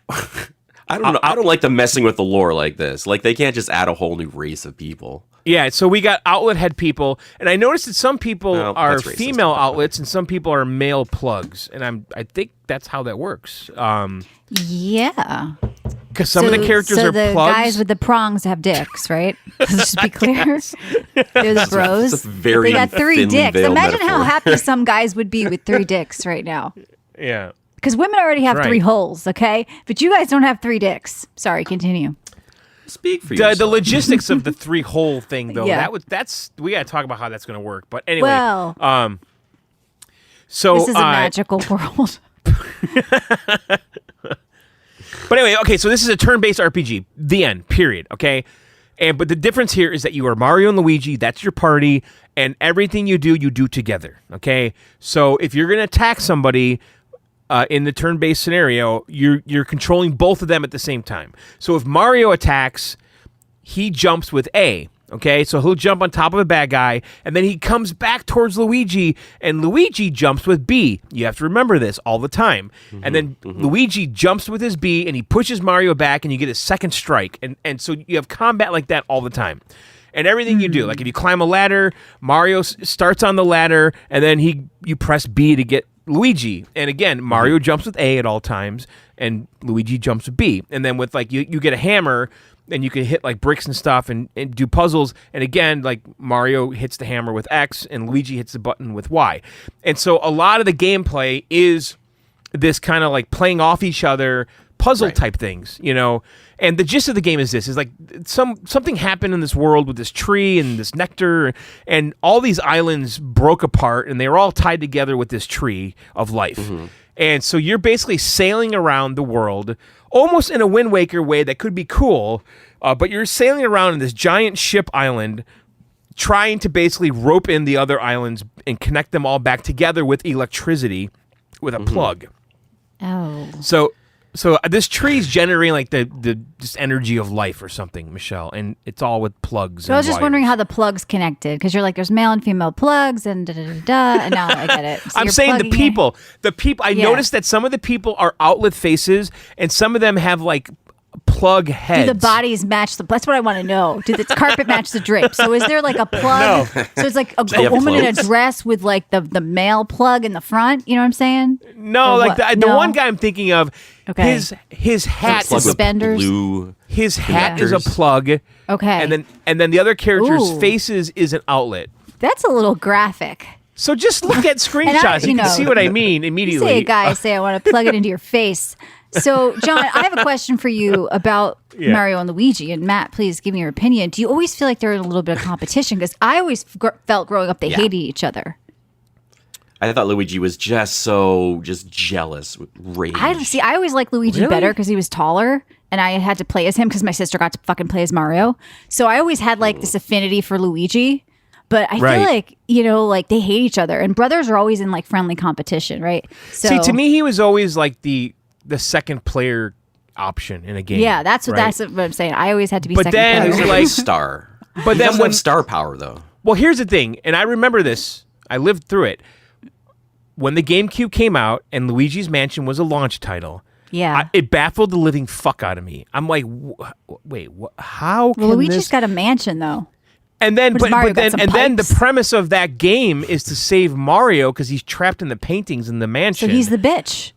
I don't know. I don't like them messing with the lore like this. Like, they can't just add a whole new race of people. Yeah, so we got outlet head people, and I noticed that some people No, are that's racist. female outlets and some people are male plugs, and I think that's how that works. Yeah. Because some of the characters so are the plugs. guys with the prongs have dicks, right? Let's just be clear. They're the bros. That's a very They got 3 thinly dicks. veiled Imagine how metaphor. happy some guys would be with 3 dicks right now. Yeah. Because women already have Right. 3 holes, okay? But you guys don't have 3 dicks. Sorry, continue. Speak for The yourself. logistics of the 3-hole thing, though, Yeah. that's we got to talk about how that's going to work. But anyway, Well, so this is a magical world. But anyway, okay, so this is a turn-based RPG. The end. Period. Okay, but the difference here is that you are Mario and Luigi. That's your party, and everything you do together. Okay, so if you're gonna attack somebody in the turn-based scenario, you're controlling both of them at the same time. So if Mario attacks, he jumps with A. Okay, so he'll jump on top of a bad guy, and then he comes back towards Luigi, and Luigi jumps with B. You have to remember this all the time. And then Luigi jumps with his B, and he pushes Mario back, and you get a second strike. And so you have combat like that all the time. And everything you do, like if you climb a ladder, Mario starts on the ladder, and then you press B to get Luigi. And again, Mario jumps with A at all times, and Luigi jumps with B. And then with like you get a hammer, and you can hit like bricks and stuff and do puzzles. And again, like Mario hits the hammer with X and Luigi hits the button with Y. And so a lot of the gameplay is this kind of like playing off each other puzzle type things, you know. And the gist of the game is this: is like something happened in this world with this tree and this nectar, and all these islands broke apart, and they were all tied together with this tree of life. And so you're basically sailing around the world, almost in a Wind Waker way that could be cool, but you're sailing around in this giant ship island, trying to basically rope in the other islands and connect them all back together with electricity with a plug. Oh. So this tree's generating like the just energy of life or something, Michelle, and it's all with plugs. So I was just wondering how the plugs connected, because you're like, there's male and female plugs and da-da-da-da, and now I get it. So I'm you're saying the plugging people. The people. I Yeah. noticed that some of the people are outlet faces, and some of them have like plug heads. Do the bodies match the? That's what I want to know. Do the carpet match the drape? So is there like a plug? So it's like a have woman in a clothes? dress with like the male plug in the front. You know what I'm saying? No, Or like what? the No? one guy I'm thinking of. Okay. His hat Plug is with Suspenders? blue. his hat is a connectors. plug. Okay. And then the other character's Ooh. faces is an outlet. That's a little graphic. So just look at screenshots. You can see what I mean You immediately. say a guy, say I want to plug it into your face. So, John, I have a question for you about Yeah. Mario and Luigi. And Matt, please give me your opinion. Do you always feel like they're in a little bit of competition? Because I always felt growing up they hated each other. I thought Luigi was just jealous with rage. I always liked Luigi Really? better because he was taller, and I had to play as him because my sister got to fucking play as Mario. So I always had like this affinity for Luigi. But I Right. feel like, you know, like they hate each other, and brothers are always in like friendly competition, right? So See, to me, he was always like the the second player option in a game. Yeah, that's what right? I'm saying. I always had to be But second then, player. He's like- like star. But He then doesn't when have star power though. Well, here's the thing, and I remember this. I lived through it. When the GameCube came out and Luigi's Mansion was a launch title, Yeah. it baffled the living fuck out of me. I'm like, wait, how can Well, Luigi's this? got a mansion though. And then, What does Mario got, some then the pipes? premise of that game is to save Mario because he's trapped in the paintings in the So mansion. he's the bitch.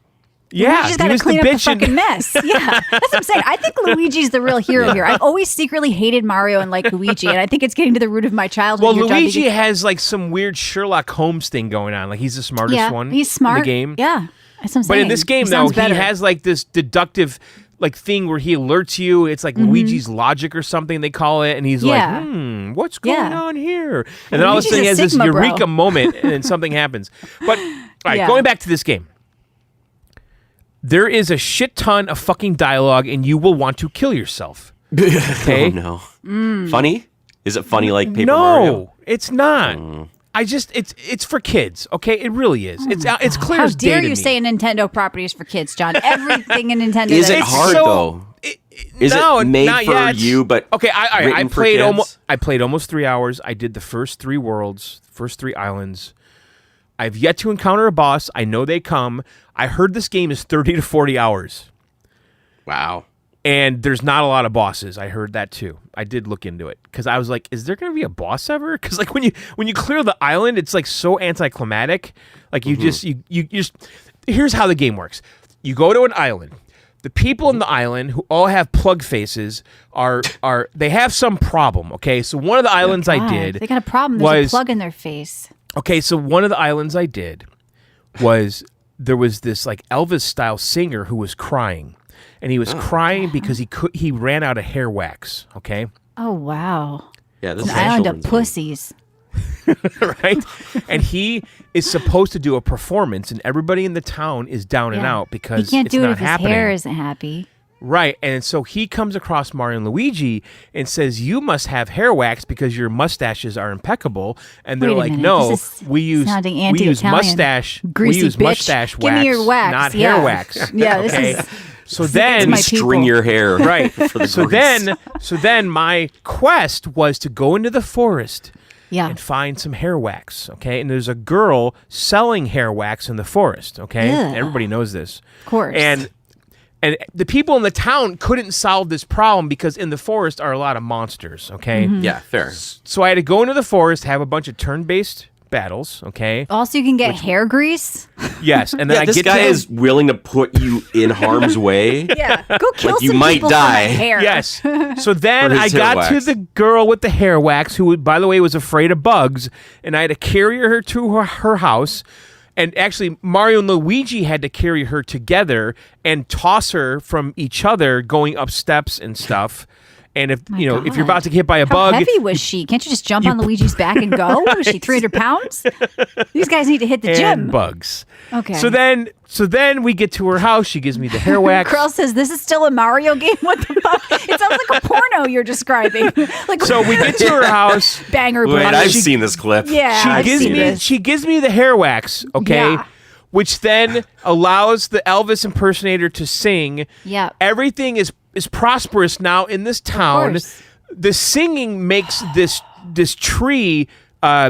yeah, Luigi's he got to was clean the up the bitch. fucking mess. Yeah, that's what I'm saying. I think Luigi's the real hero here. I've always secretly hated Mario and like Luigi, and I think it's getting to the root of my childhood. Well, Your job to Luigi be- has like some weird Sherlock Holmes thing going on. Like he's the smartest yeah, one. he's smart. in the game. Yeah, that's what I'm But saying. in this game, He though, sounds he better. has like this deductive like thing where he alerts you. It's like Luigi's logic or something they call it, and he's Yeah. like, what's going Yeah. on here? And then all of a Luigi's sudden he a has this Sigma bro. eureka moment, and then something happens. But all right, Yeah. going back to this game. There is a shit ton of fucking dialogue, and you will want to kill yourself. Okay? Oh no. Funny? Is it funny like Paper no, Mario? it's not. It's for kids. Okay, it really is. It's clear How as day dare to you me. say a Nintendo property is for kids, John? Everything in Nintendo Is it is- It's hard so- though? It- Is no, it made not for yet. you, but okay? I written for played kids? almost. I played almost 3 hours. I did the first 3 worlds, first 3 islands. I've yet to encounter a boss. I know they come. I heard this game is 30 to 40 hours, Wow. and there's not a lot of bosses. I heard that too. I did look into it because I was like, "Is there going to be a boss ever?" Because like when you clear the island, it's like so anticlimactic. Like you just you just. Here's how the game works. You go to an island. The people in the island who all have plug faces are they have some problem. Okay, so one of the islands I God, did They got a problem. There's was a plug in their face. okay. So one of the islands I did was there was this like Elvis style singer who was crying, and he was crying because he ran out of hair wax. Okay, Oh wow, Yeah, this an is a island of children's game. pussies. right? And he is supposed to do a performance, and everybody in the town is down and Yeah. out because he can't it's do it not if his happening. hair isn't happy. Right, and so he comes across Mario and Luigi and says, "You must have hair wax because your mustaches are impeccable." And they're Wait a like, minute, "No, this is we use sounding mustache. Greasy we use bitch. mustache Give wax, me your wax. not Yeah. hair wax." Yeah, this okay. is- So it's then, my String people. your hair. right. For the so grease. then my quest was to go into the forest Yeah. and find some hair wax. Okay, and there's a girl selling hair wax in the forest. Okay, Ugh. everybody knows this. Of course. And the people in the town couldn't solve this problem because in the forest are a lot of monsters, okay? Mm-hmm. Yeah, fair. So I had to go into the forest, have a bunch of turn-based battles, okay? Also, you can get hair grease. Yes, and then Yeah, I this get guy to is willing to put you in harm's way. Yeah, go kill Like, you some might people die. for my hair. Yes. So then For I his hair got to wax. the girl with the hair wax, who, by the way, was afraid of bugs, and I had to carry her to her house. And actually, Mario and Luigi had to carry her together and toss her from each other, going up steps and stuff. And if My if you're God. about to get hit by a How bug, heavy was she? Can't you just jump on Luigi's back and go? Was she 300 pounds? These guys need to hit the and gym. bugs. Okay. So then we get to her house. She gives me the hair wax. Carl says, "This is still a Mario game. What the fuck? It sounds like a porno you're describing. Like So we get to her house. banger. Wait, bros. I've seen this clip. Yeah, She gives me the hair wax, okay? Yeah. Which then allows the Elvis impersonator to sing. Yeah. Everything is prosperous now in this town. course. The singing makes this tree,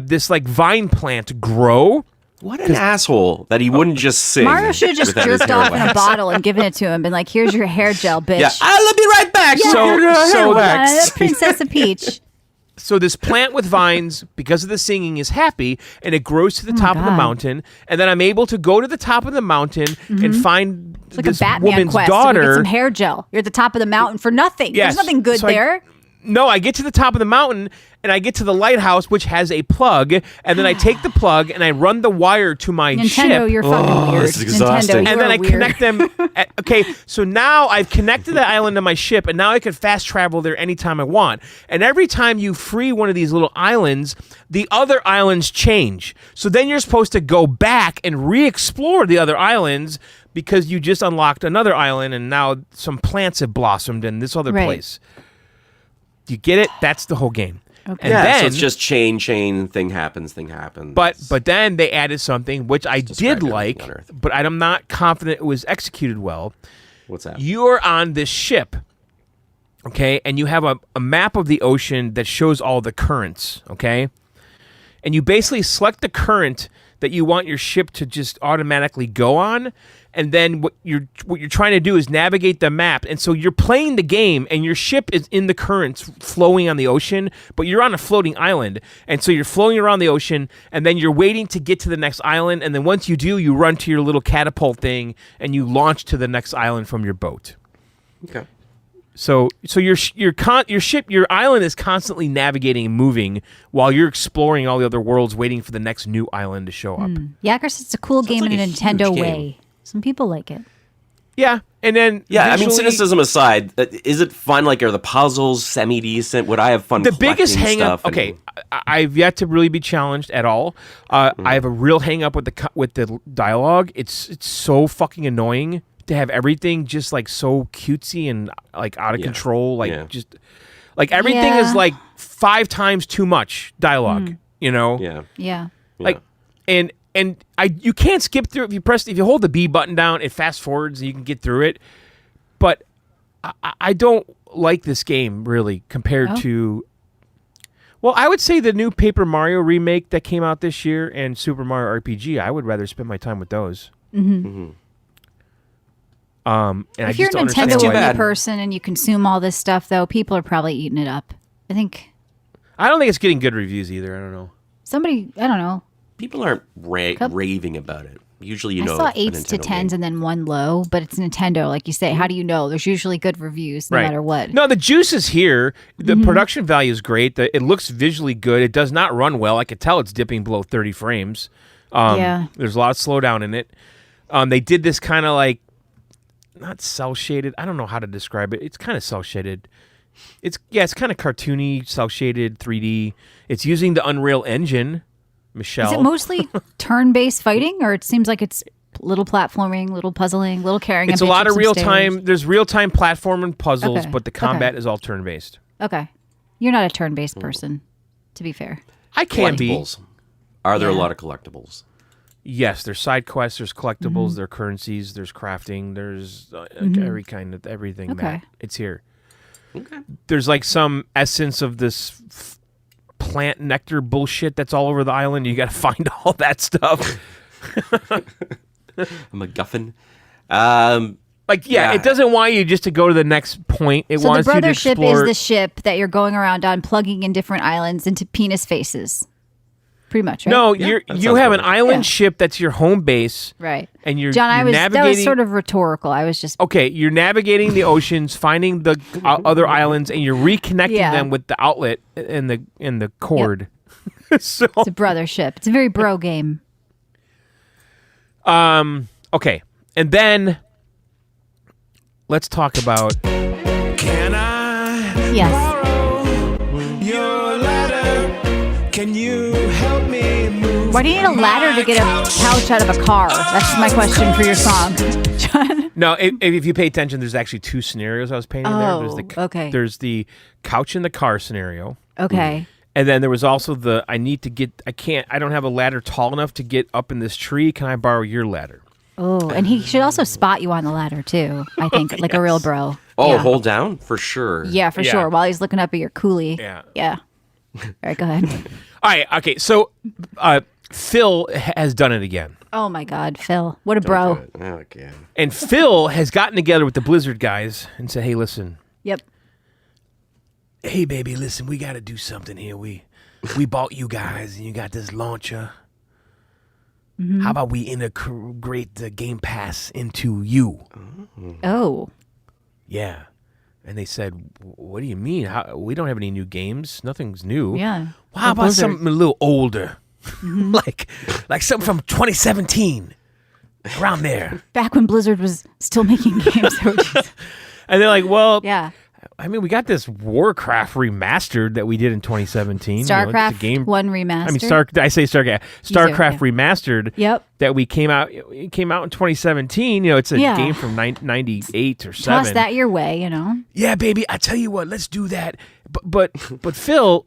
this like vine plant grow. What an asshole that he wouldn't just sing. Mario should have just without his jerked hair off in a wax. bottle and given it to him. Been like, "Here's your hair gel, bitch." Yeah, I'll be right back. Yeah. So- Here's your hair so wax. That's Princess Peach. So this plant with vines, because of the singing, is happy, and it grows to the top of the God. mountain. And then I'm able to go to the top of the mountain and find It's like this a Batman woman's quest. daughter. You get some hair gel. You're at the top of the mountain for nothing. Yes. There's nothing good So I- there. No, I get to the top of the mountain and I get to the lighthouse, which has a plug, and then I take the plug and I run the wire to my Nintendo, ship. you're fucking weird. this is exhausting. Nintendo, And you then are I weird. connect them. Okay, so now I've connected the island to my ship, and now I can fast travel there anytime I want. And every time you free one of these little islands, the other islands change. So then you're supposed to go back and re-explore the other islands because you just unlocked another island, and now some plants have blossomed in this other Right. place. Do you get it? That's the whole game. Okay. And then, so it's just chain, thing happens. But then they added something which I did describe like, everything on Earth. but I'm not confident it was executed well. What's that? You're on this ship, okay, and you have a map of the ocean that shows all the currents, okay? And you basically select the current that you want your ship to just automatically go on, and then what you're trying to do is navigate the map. And so you're playing the game, and your ship is in the currents flowing on the ocean, but you're on a floating island. And so you're floating around the ocean, and then you're waiting to get to the next island, and then once you do, you run to your little catapult thing, and you launch to the next island from your boat. Okay. So your island is constantly navigating and moving while you're exploring all the other worlds, waiting for the next new island to show up. Yeah, Chris, it's a cool game like in a a Nintendo huge way. game. Some people like it. Yeah, and then Yeah, I mean, visually- cynicism aside, is it fun? Like, are the puzzles semi-decent? Would I have fun the biggest collecting hang up. stuff? Okay, I've yet to really be challenged at all. I have a real hang up with the dialogue. It's so fucking annoying to have everything just like so cutesy and like out of control. Like just like everything is like 5 times too much dialogue. You know. Yeah. Yeah. Like and you can't skip through if you hold the B button down, it fast forwards and you can get through it. But I don't like this game really compared to. Well, I would say the new Paper Mario remake that came out this year and Super Mario RPG. I would rather spend my time with those. And If you're a Nintendo only person and you consume all this stuff, though, people are probably eating it up. I think. I don't think it's getting good reviews either. I don't know. Somebody, I don't know. People aren't raving about it. Usually, I saw 8s to 10s and then one low, but it's Nintendo, like you say. How do you know? There's usually good reviews no matter what. No, the juice is here. The production value is great. It looks visually good. It does not run well. I could tell it's dipping below 30 frames. There's a lot of slowdown in it. They did this kind of like, not cel-shaded. I don't know how to describe it. It's kind of cel-shaded. It's kind of cartoony, cel-shaded, 3D. It's using the Unreal Engine, Michelle. Is it mostly turn-based fighting, or it seems like it's little platforming, little puzzling, little carrying? It's a lot of real-time. There's real-time platforming puzzles, but the combat is all turn-based. Okay. You're not a turn-based person, to be fair. I can be. Are there a lot of collectibles? Yes, there's side quests, there's collectibles, there's currencies, there's crafting, there's every kind of everything. Okay. Matt. It's here. Okay. There's like some essence of this plant nectar bullshit that's all over the island. You got to find all that stuff. A MacGuffin. It doesn't want you just to go to the next point. It wants the you to brothership explore. is the ship that you're going around on, plugging in different islands into penis faces. Pretty much, right? No, you have an island ship that's your home base. Right. And you're John, navigating. that was sort of rhetorical. I was just Okay, you're navigating the oceans, finding the other islands, and you're reconnecting them with the outlet and the cord. So it's a brothership. It's a very bro game. okay, and then let's talk about. Can I Yes. borrow your ladder? Can you help me move? Why do you need a ladder to get a couch out of a car? That's my question for your song, John. No, if you pay attention, there's actually 2 scenarios I was painting there. There's okay. There's the couch in the car scenario. Okay. And then there was also I don't have a ladder tall enough to get up in this tree. Can I borrow your ladder? Oh, and he should also spot you on the ladder too. I think, like a real bro. Oh, Yeah. hold down? For sure. Yeah, for sure. While he's looking up at your coolie. Yeah. Yeah. All right, go ahead. All right. Okay. So Phil has done it again. Oh my God, Phil. What a bro. Okay. And Phil has gotten together with the Blizzard guys and said, hey, listen. Yep. Hey, baby, listen, we got to do something here. We bought you guys, and you got this launcher. How about we integrate the Game Pass into you? Oh. Yeah. And they said, what do you mean? We don't have any new games. Nothing's new. Yeah. Well, how about Blizzard. something a little older? like something from 2017. Around there. Back when Blizzard was still making games. And they're like, well, Yeah. I mean, we got this Warcraft remastered that we did in 2017. StarCraft 1 remastered. I mean, StarCraft yeah. remastered. Yep. That we came out in 2017. It's a game from 98 or 7. Toss that your way, Yeah, baby. I tell you what, let's do that. But Phil,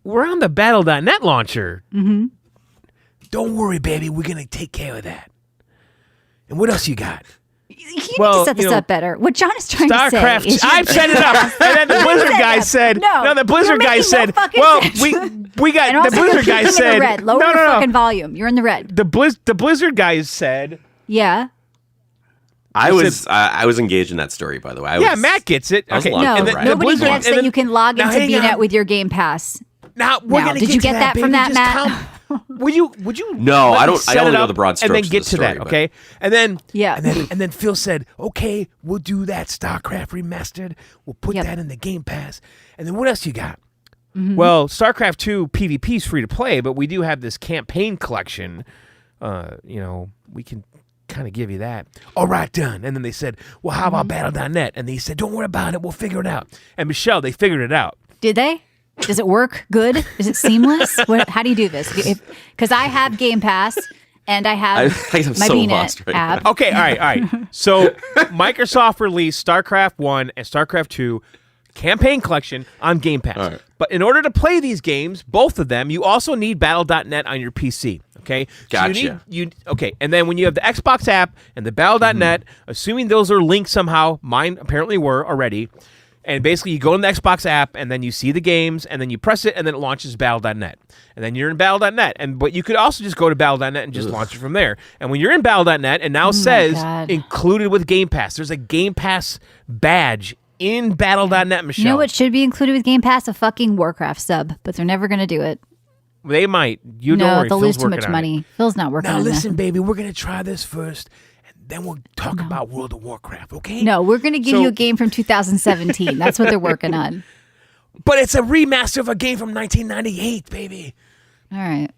we're on the Battle.net launcher. Mm-hmm. Don't worry, baby. We're going to take care of that. And what else you got? You need to set this up better. What John is trying to say is I've set it up. And then the Blizzard guy said, the Blizzard guy said, well, we got, and also the Blizzard guy said, in the red. Lower your fucking volume. You're in the red. The Blizzard guy said, yeah. I was engaged in that story, by the way. Matt gets it. Okay. No, nobody gets that you can log into BNet with your Game Pass. Now, did you get that from that, Matt? Would you? No, I don't know the broad strokes. And then get of the to story, that, okay? And then, yeah, and then Phil said, "Okay, we'll do that StarCraft remastered. We'll put that in the Game Pass. And then what else you got?" Mm-hmm. Well, StarCraft 2 PvP is free to play, but we do have this campaign collection. We can kind of give you that. All right, done. And then they said, "Well, how about Battle.net?" And they said, "Don't worry about it. We'll figure it out." And Michelle, they figured it out. Did they? Does it work good? Is it seamless? How do you do this? Because I have Game Pass and I have my BNet app. Okay, all right. So Microsoft released StarCraft 1 and StarCraft 2 campaign collection on Game Pass. Right. But in order to play these games, both of them, you also need Battle.net on your PC. Okay, gotcha. So and then when you have the Xbox app and the Battle.net, assuming those are linked somehow, mine apparently were already. And basically, you go in the Xbox app, and then you see the games, and then you press it, and then it launches Battle.net. And then you're in Battle.net. But you could also just go to Battle.net and just launch it from there. And when you're in Battle.net, it now says included with Game Pass. There's a Game Pass badge in Battle.net, Michelle. You know what should be included with Game Pass? A fucking Warcraft sub. But they're never going to do it. They might. Don't worry. They'll lose too much money. Phil's not working on that. Now listen, baby, we're going to try this first. Then we'll talk about World of Warcraft, okay? No, we're going to give you a game from 2017. That's what they're working on. But it's a remaster of a game from 1998, baby. All right.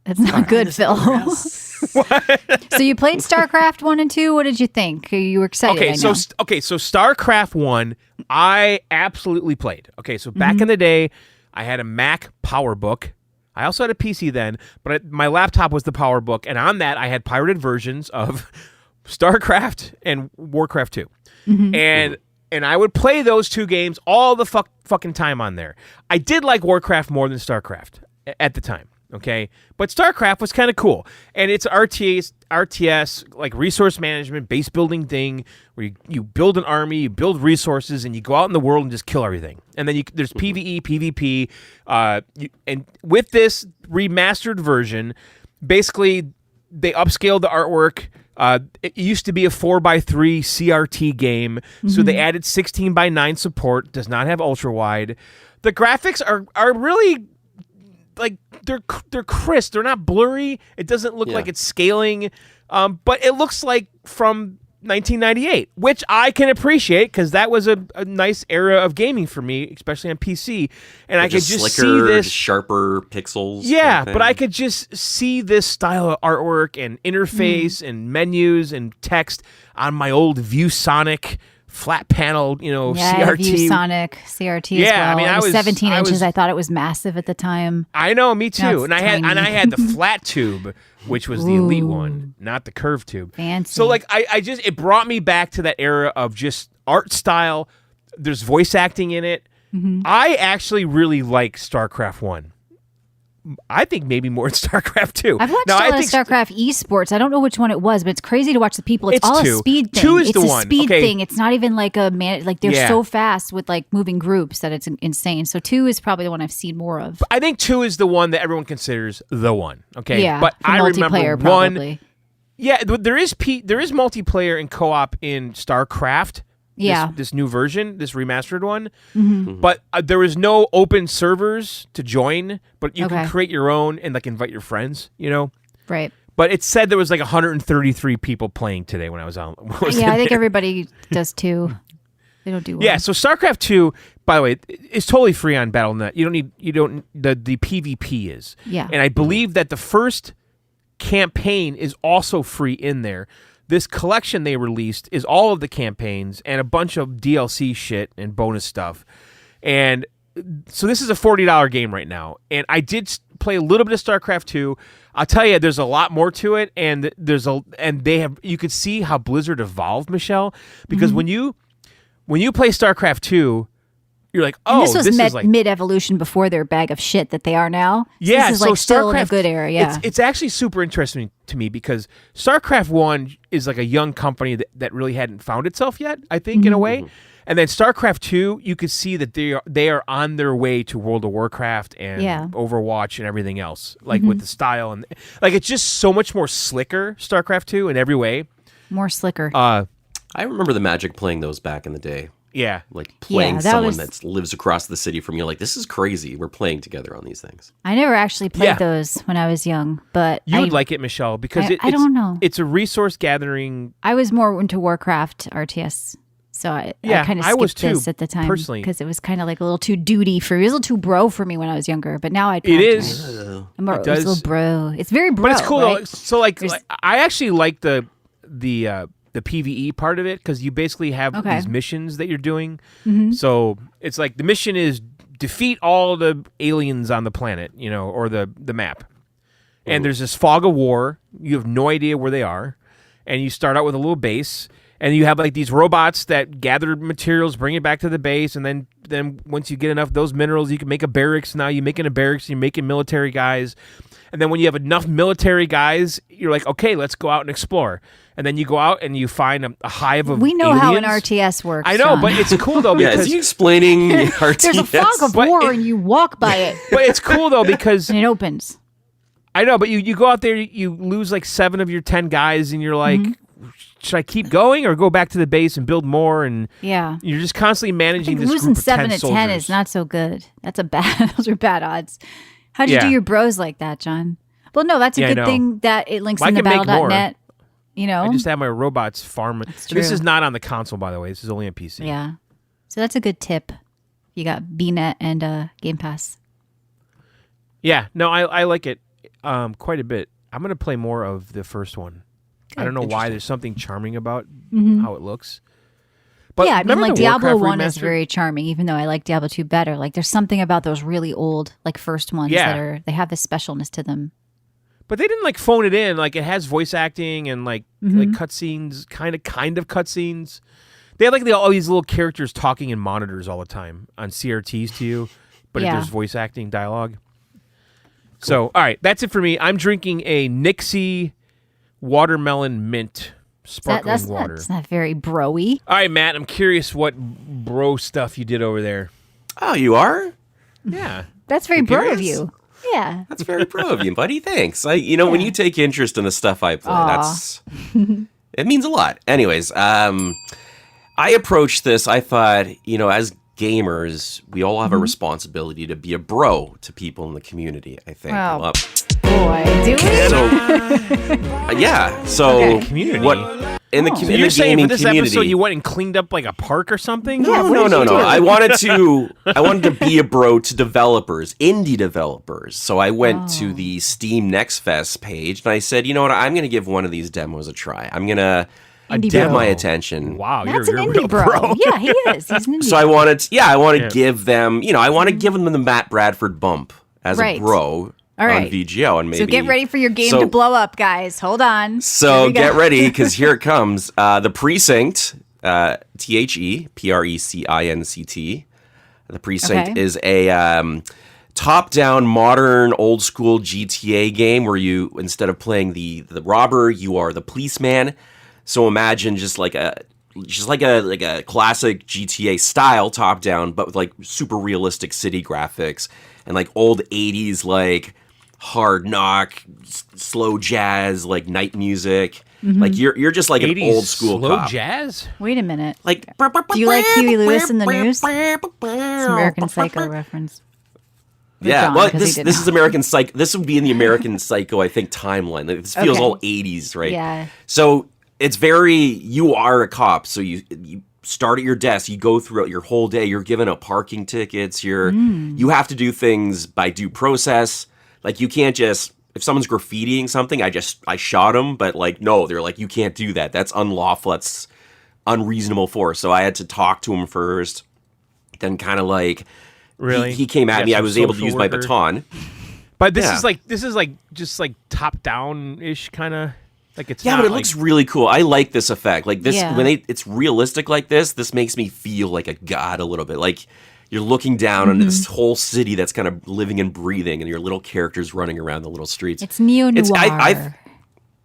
That's not good, Phil. So you played StarCraft 1 and 2. What did you think? You were excited, so StarCraft 1, I absolutely played. Okay, so back in the day, I had a Mac PowerBook. I also had a PC then, but my laptop was the PowerBook, and on that I had pirated versions of StarCraft and Warcraft 2. Mm-hmm. And I would play those two games all the fucking time on there. I did like Warcraft more than StarCraft at the time, okay? But StarCraft was kind of cool. And it's RTS, like resource management, base building thing, where you build an army, you build resources, and you go out in the world and just kill everything. And then there's PvE, PvP, and with this remastered version, basically they upscaled the artwork. It used to be a 4x3 CRT game, so they added 16:9 support. Does not have ultra wide. The graphics are really like they're crisp. They're not blurry. It doesn't look like it's scaling, but it looks like from 1998, which I can appreciate because that was a nice era of gaming for me, especially on PC. And I could just slicker, see this sharper pixels. Yeah, but I could just see this style of artwork and interface and menus and text on my old ViewSonic flat panel, CRT. ViewSonic CRT. As well. I mean, I was 17 inches. I thought it was massive at the time. I know, me too. And I had the flat tube, which was the elite one, not the curved tube. Fancy. So it brought me back to that era of just art style. There's voice acting in it. Mm-hmm. I actually really like StarCraft 1. I think maybe more in StarCraft 2. I've watched all of StarCraft esports. I don't know which one it was, but it's crazy to watch the people. It's all 2. A speed thing. 2 is it's the a one. Speed thing. It's not even like a man. Like they're so fast with like moving groups that it's insane. So 2 is probably the one I've seen more of. I think 2 is the one that everyone considers the one. Okay, yeah, but I remember probably. 1. Yeah, there is multiplayer and co-op in StarCraft. Yeah. This new version, this remastered one. Mm-hmm. But there was no open servers to join, but you can create your own and like invite your friends, Right. But it said there was like 133 people playing today when I was on. I think everybody does too. They don't do well. Yeah, so StarCraft 2, by the way, is totally free on Battle.net. The PvP is. Yeah. And I believe that the first campaign is also free in there. This collection they released is all of the campaigns and a bunch of DLC shit and bonus stuff. And so this is a $40 game right now. And I did play a little bit of StarCraft 2. I'll tell you, there's a lot more to it. And you could see how Blizzard evolved, Michelle, because when you play StarCraft 2, you're like, And oh, this was is like mid-evolution before their bag of shit that they are now. So yeah. this is So like still in a StarCraft, good era. Yeah, it's actually super interesting to me because StarCraft 1 is like a young company that really hadn't found itself yet, I think, in a way. And then StarCraft 2, you could see that they are on their way to World of Warcraft and Overwatch and everything else, like with the style and like it's just so much more slicker. StarCraft 2 in every way, more slicker. I remember the Magic playing those back in the day. Yeah. Like playing that someone was- that lives across the city from you. Like, this is crazy. We're playing together on these things. I never actually played those when I was young, but You would like it, Michelle, because I don't know. It's a resource gathering. I was more into Warcraft RTS. So I kind of I was skipped too, this at the time personally. because it was kind of like a little too duty for me. It was a little too bro for me when I was younger, but now I'd It is. It It was a does. little bro. It's very bro. But it's cool right? though. So like I actually like the PvE part of it because you basically have these missions that you're doing. So it's like the mission is defeat all the aliens on the planet, or the map. And there's this fog of war. You have no idea where they are, and you start out with a little base. And you have like these robots that gather materials, bring it back to the base, and then once you get enough of those minerals, you can make a barracks. Now you're making a barracks, you're making military guys. And then when you have enough military guys, you're like, okay, let's go out and explore. And then you go out and you find a hive of We know aliens. how an RTS works. I know, John. but it's cool though Yeah, because is he explaining RTS? There's a fog of But war it- and you walk by it but it's cool though because and it opens. I know, but you go out there, you lose like 7 of your 10 guys, and you're like, should I keep going or go back to the base and build more? And Yeah. you're just constantly managing this Losing group of 7 10 to 10 soldiers. is not so good. That's a bad. Those are bad odds. How'd you do your bros like that, John? Well, no, that's a Yeah, I good know. thing that it links Well, I in the can make more. battle.net. I just have my robots farm. This true. is not on the console, by the way. This is only on PC. Yeah. So that's a good tip. You got BNet and Game Pass. Yeah, no, I like it quite a bit. I'm going to play more of the first one. I don't know why. There's something charming about how it looks. But Yeah, I mean, remember like the Diablo Warcraft 1 is remaster? very charming, even though I like Diablo 2 better. Like, there's something about those really old, like, first ones Yeah. they have this specialness to them. But they didn't like phone it in. Like it has voice acting and like cutscenes, kind of cutscenes. They have like all these little characters talking in monitors all the time on CRTs to you, but Yeah. there's voice acting dialogue. So, all right, that's it for me. I'm drinking a Nixie watermelon mint sparkling That's water. That's not very bro-y. All right, Matt, I'm curious what bro stuff you did over there. Oh, you are? Yeah. That's very bro of curious? you. Yeah. That's very pro of you, buddy. Thanks. When you take interest in the stuff I play, it means a lot. Anyways, I approached this. I thought, as gamers, we all have a responsibility to be a bro to people in the community. I think. Wow. Boy, do we? So Community. what in the So community? you're saying for this community, episode you went and cleaned up like a park or something? No. I wanted to be a bro to developers, indie developers. So I went to the Steam Next Fest page and I said, you know what? I'm going to give one of these demos a try. I'm going to Indie give bro. my attention. Wow, That's you're an a indie real bro. Yeah, he is. He's an indie So I bro. wanted to give them, I want to give them the Matt Bradford bump as Right. a bro All right. on VGO. And maybe So get ready for your game So- to blow up, guys. Hold on. So Here we go. get ready because here it comes. The Precinct, ThePrecinct. The Precinct Okay. is a top-down, modern, old-school GTA game where you, instead of playing the robber, you are the policeman. So imagine just like a classic GTA style top-down, but with like super realistic city graphics and like old 80s like hard knock, slow jazz, like night music. Like you're just like an 80s old school slow cop. jazz? Wait a minute. Like, Do you like Huey Lewis in the news? It's American Psycho reference. Yeah, John, well, 'cause he this didn't. is American Psycho. This would be in the American Psycho, I think, timeline. Like, this feels Okay. all 80s, right? Yeah. So it's very, you are a cop. So you start at your desk, you go throughout your whole day, you're given out parking tickets, you have to do things by due process. Like you can't just, if someone's graffitiing something, I shot them, but like, no, they're like, you can't do that. That's unlawful. That's unreasonable force. So I had to talk to him first, then kind of like, Really? he came at Yeah, me. I some was able to social use my worker. baton. But this Yeah. is like just like top down ish kind of like it's Yeah, not but it like, looks really cool. I like this effect. Like this Yeah. when it's realistic like this makes me feel like a god a little bit. Like you're looking down on this whole city that's kind of living and breathing, and your little characters running around the little streets. It's neo-noir.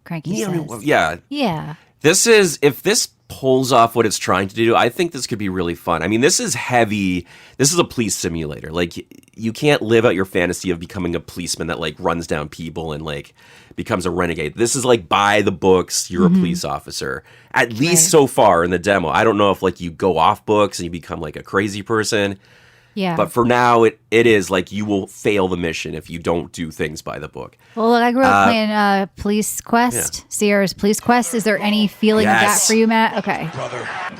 Cranky says. Yeah. Yeah. If this pulls off what it's trying to do, I think this could be really fun. I mean, this is heavy. This is a police simulator. Like, you can't live out your fantasy of becoming a policeman that, like, runs down people and, like, becomes a renegade. This is, like, by the books, you're a police officer. At least so far in the demo. I don't know if, like, you go off books and you become, like, a crazy person. Yeah. But for now, it is like you will fail the mission if you don't do things by the book. Well, look, I grew up playing Police Quest, Sierra's Police Quest. Is there any feeling of that for you, Matt? Okay.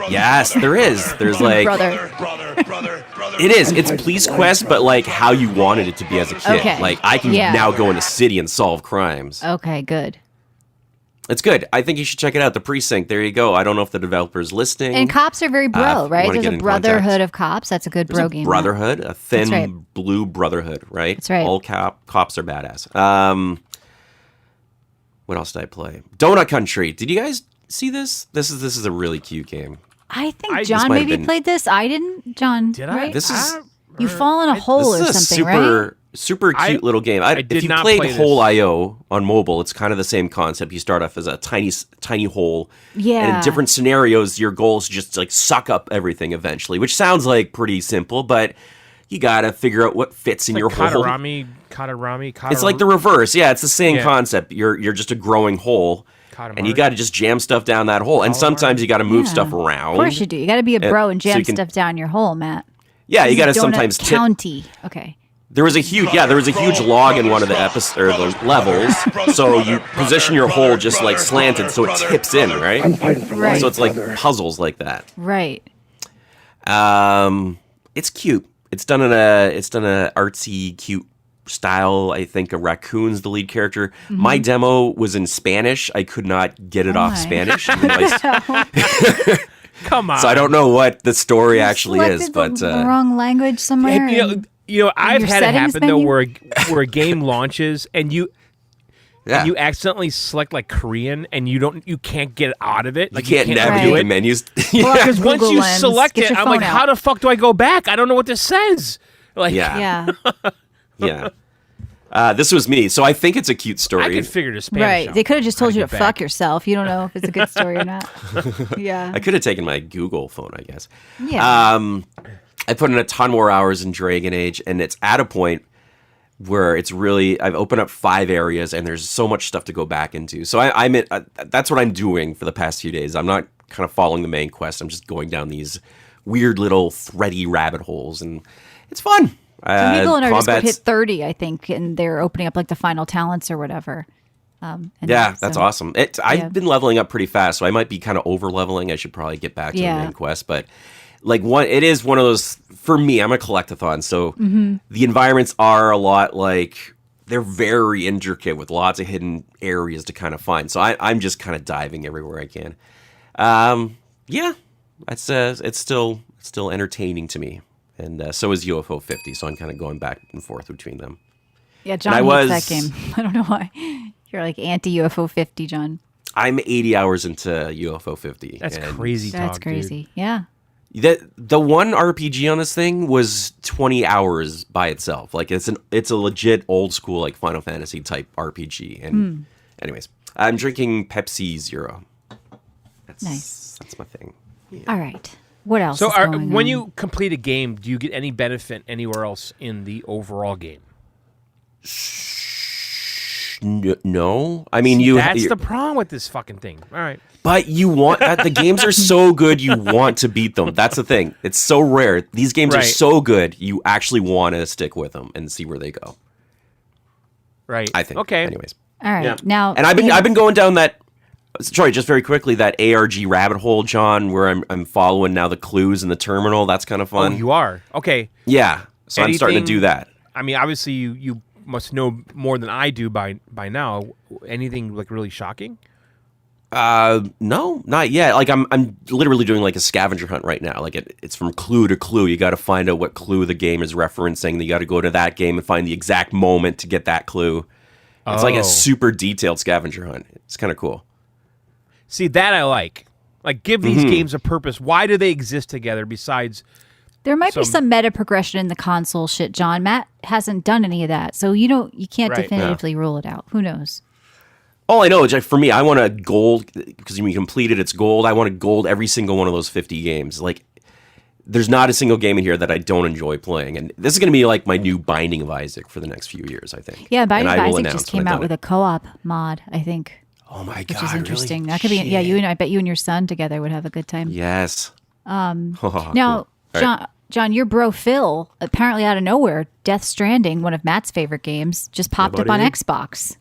Yes, there is. There's like... Brother. It is. It's Police Quest, but like how you wanted it to be as a kid. Okay. Like, I can now go in a city and solve crimes. Okay, good. It's good. I think you should check it out. The Precinct. There you go. I don't know if the developer's listening. And cops are very bro, right? There's a brotherhood of cops. That's a good bro game. Brotherhood, a thin blue brotherhood, right? That's right. All cops are badass. What else did I play? Donut Country. Did you guys see this? This is a really cute game. I think John maybe played this. I didn't. John, Did I? right? This is You fall in a hole or this is a something, right? super cute little game. I did if you not played play this. Hole.io on mobile, it's kind of the same concept. You start off as a tiny hole. Yeah. And in different scenarios, your goal is just to, like, suck up everything eventually, which sounds like pretty simple, but you got to figure out what fits in your hole. Katarami. It's like the reverse. Yeah, it's the same concept. You're just a growing hole. And you got to just jam stuff down that hole. And sometimes you got to move stuff around. Of course you do. You got to be a bro and jam stuff down your hole, Matt. Yeah, you got to Donut sometimes County. Okay. There was a huge log in one of the the levels. So you position your hole just like slanted, so it tips in, right? Right. So it's like puzzles like that. Right. It's cute. It's done in a artsy, cute style. I think a raccoon's the lead character. My demo was in Spanish. I could not get it off Spanish. Come on. So I don't know what the story actually is, but the wrong language somewhere. And, you know, I've your had it settings happen though, menu? where a game launches and you accidentally select like Korean and you can't get out of it. Like you can't navigate the menus. Because once Google you Lens. select Get it, your I'm like, phone how out. the fuck do I go back? I don't know what this says. Like, Yeah. Yeah. This was me, so I think it's a cute story. I could figure the Spanish Right. out. They could have just told How you to get fuck back. yourself. You don't know if it's a good story or not. Yeah. I could have taken my Google phone, I guess. Yeah. I put in a ton more hours in Dragon Age, and it's at a point where it's really, I've opened up 5 areas, and there's so much stuff to go back into. So that's what I'm doing for the past few days. I'm not kind of following the main quest. I'm just going down these weird little thready rabbit holes, and it's fun. Some people in our Discord hit 30, I think, and they're opening up like the final talents or whatever. That's awesome. I've been leveling up pretty fast, so I might be kind of over leveling. I should probably get back to the main quest, but it is one of those, for me, I'm a collectathon, so the environments are a lot like, they're very intricate with lots of hidden areas to kind of find. So I'm just kind of diving everywhere I can. It's still entertaining to me. And so is UFO 50, so I'm kind of going back and forth between them. Yeah, John hates that game. I don't know why. You're like anti-UFO 50, John. I'm 80 hours into UFO 50. That's crazy talk, That's crazy. dude. Yeah. The one RPG on this thing was 20 hours by itself. Like, it's a legit old school, like, Final Fantasy type RPG. And anyways, I'm drinking Pepsi Zero. Nice. That's my thing. Yeah. All right. What else So is going when on? you complete a game, do you get any benefit anywhere else in the overall game? No. I mean, That's the problem with this fucking thing. All right. But you want the games are so good you want to beat them. That's the thing. It's so rare. These games are Right. so good you actually want to stick with them and see where they go. Right. I think. Okay. Anyways. All right. Yeah. Now, And I've been going down that. Sorry, just very quickly, that ARG rabbit hole, John, where I'm following now the clues in the terminal. That's kind of Oh, fun. you are? Okay. Yeah. So I'm starting to Anything- do that. I mean, obviously, you must know more than I do by now. Anything like really shocking? No, not yet. Like I'm literally doing like a scavenger hunt right now. Like it's from clue to clue. You got to find out what clue the game is referencing. You got to go to that game and find the exact moment to get that clue. It's like Oh. a super detailed scavenger hunt. It's kind of cool. See, that I like. Like, give these games a purpose. Why do they exist together besides There might be some meta progression in the console shit, John. Matt hasn't done any of that, so you can't definitively rule it out. Who knows? All I know is, for me, I want a gold, because when you complete it, it's gold. I want a gold every single one of those 50 games. Like, there's not a single game in here that I don't enjoy playing. And this is going to be like my new Binding of Isaac for the next few years, I think. Yeah, Binding of Isaac just came out with a co-op mod, I think. Oh my God. Which is interesting. Really? That could be, I bet you and your son together would have a good time. Yes. Now, John, your bro Phil, apparently out of nowhere, Death Stranding, one of Matt's favorite games, just popped up on Xbox.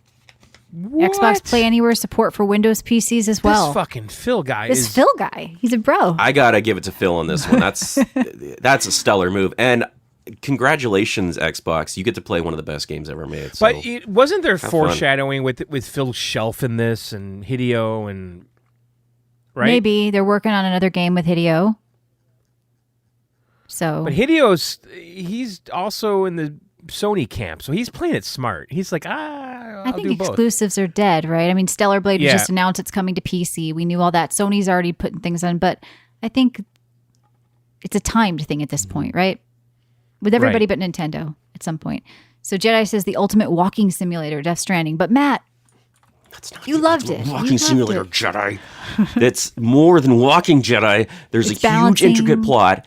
What? Xbox Play Anywhere support for Windows PCs as well. This fucking Phil guy. Phil guy. He's a bro. I gotta give it to Phil on this one. That's a stellar move. And congratulations, Xbox. You get to play one of the best games ever made. So but wasn't there foreshadowing with Phil's shelf in this and Hideo and right? Maybe they're working on another game with Hideo. So, but he's also in the Sony camp, so he's playing it smart. He's like, I think exclusives are dead, right? I mean, Stellar Blade was just announced it's coming to PC. We knew all that. Sony's already putting things on, but I think it's a timed thing at this point, right? With everybody but Nintendo at some point. So Jedi says the ultimate walking simulator, Death Stranding. But Matt, you loved it. Walking simulator, Jedi. That's more than walking, Jedi. There's a huge, intricate plot.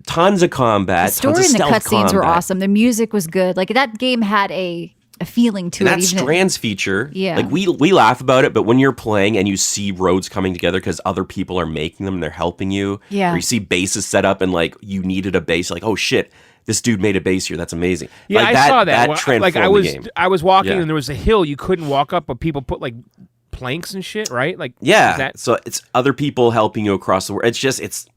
Tons of combat. The story and the cutscenes were awesome. The music was good. Like, that game had a feeling to it. That Strands feature, yeah. Like, we laugh about it, but when you're playing and you see roads coming together because other people are making them and they're helping you, or you see bases set up and, like, you needed a base, like, oh shit, this dude made a base here. That's amazing. Yeah, like, I saw that. That transformed the game. I was walking and there was a hill you couldn't walk up, but people put, like, planks and shit, right? Like, so it's other people helping you across the world. It's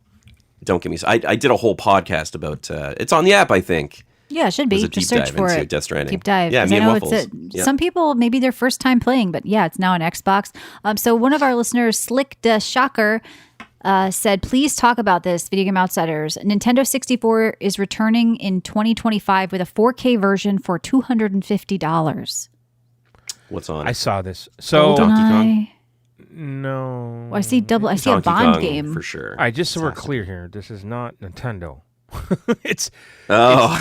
don't get me. I did a whole podcast about. It's on the app, I think. Yeah, it should be. Just search for it. Death Stranding. Deep dive. Yeah, me I and know Waffles. some people maybe their first time playing, but yeah, it's now on Xbox. So one of our listeners, Slick the Shocker, said, "Please talk about this, Video Game Outsiders. Nintendo 64 is returning in 2025 with a 4K version for $250." What's on? I saw this. So Donkey Kong. No. Well, I see a Bond Kong, game for sure. All right, just so we're clear here, this is not Nintendo. It's a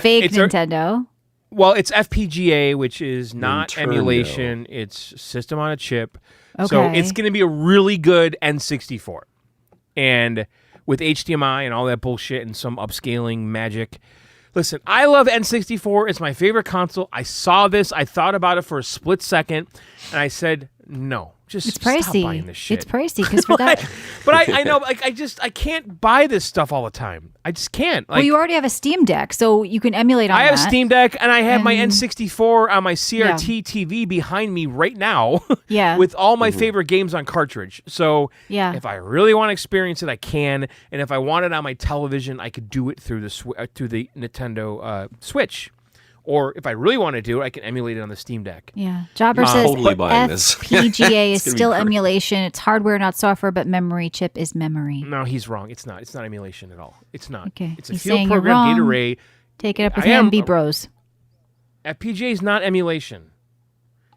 fake Nintendo. It's FPGA, which is not emulation. It's system on a chip. Okay. So it's going to be a really good N64, and with HDMI and all that bullshit and some upscaling magic. Listen, I love N64. It's my favorite console. I saw this. I thought about it for a split second, and I said, no. Just it's pricey. Stop buying this shit. It's pricey because for that. But I know, like, I can't buy this stuff all the time. I just can't. Like, well, you already have a Steam Deck, so you can emulate on that. I have a Steam Deck, and I have my N64 on my CRT TV behind me right now. Yeah. With all my favorite games on cartridge. So if I really want to experience it, I can. And if I want it on my television, I could do it through the Nintendo Switch. Or if I really want to do it, I can emulate it on the Steam Deck. Yeah. Jobber says totally buying this. FPGA is still emulation. It's hardware, not software, but memory chip is memory. No, he's wrong. It's not. It's not emulation at all. It's not. Okay. It's a He's field saying program you're gate wrong. array. Take it up with him, B Bros. FPGA is not emulation.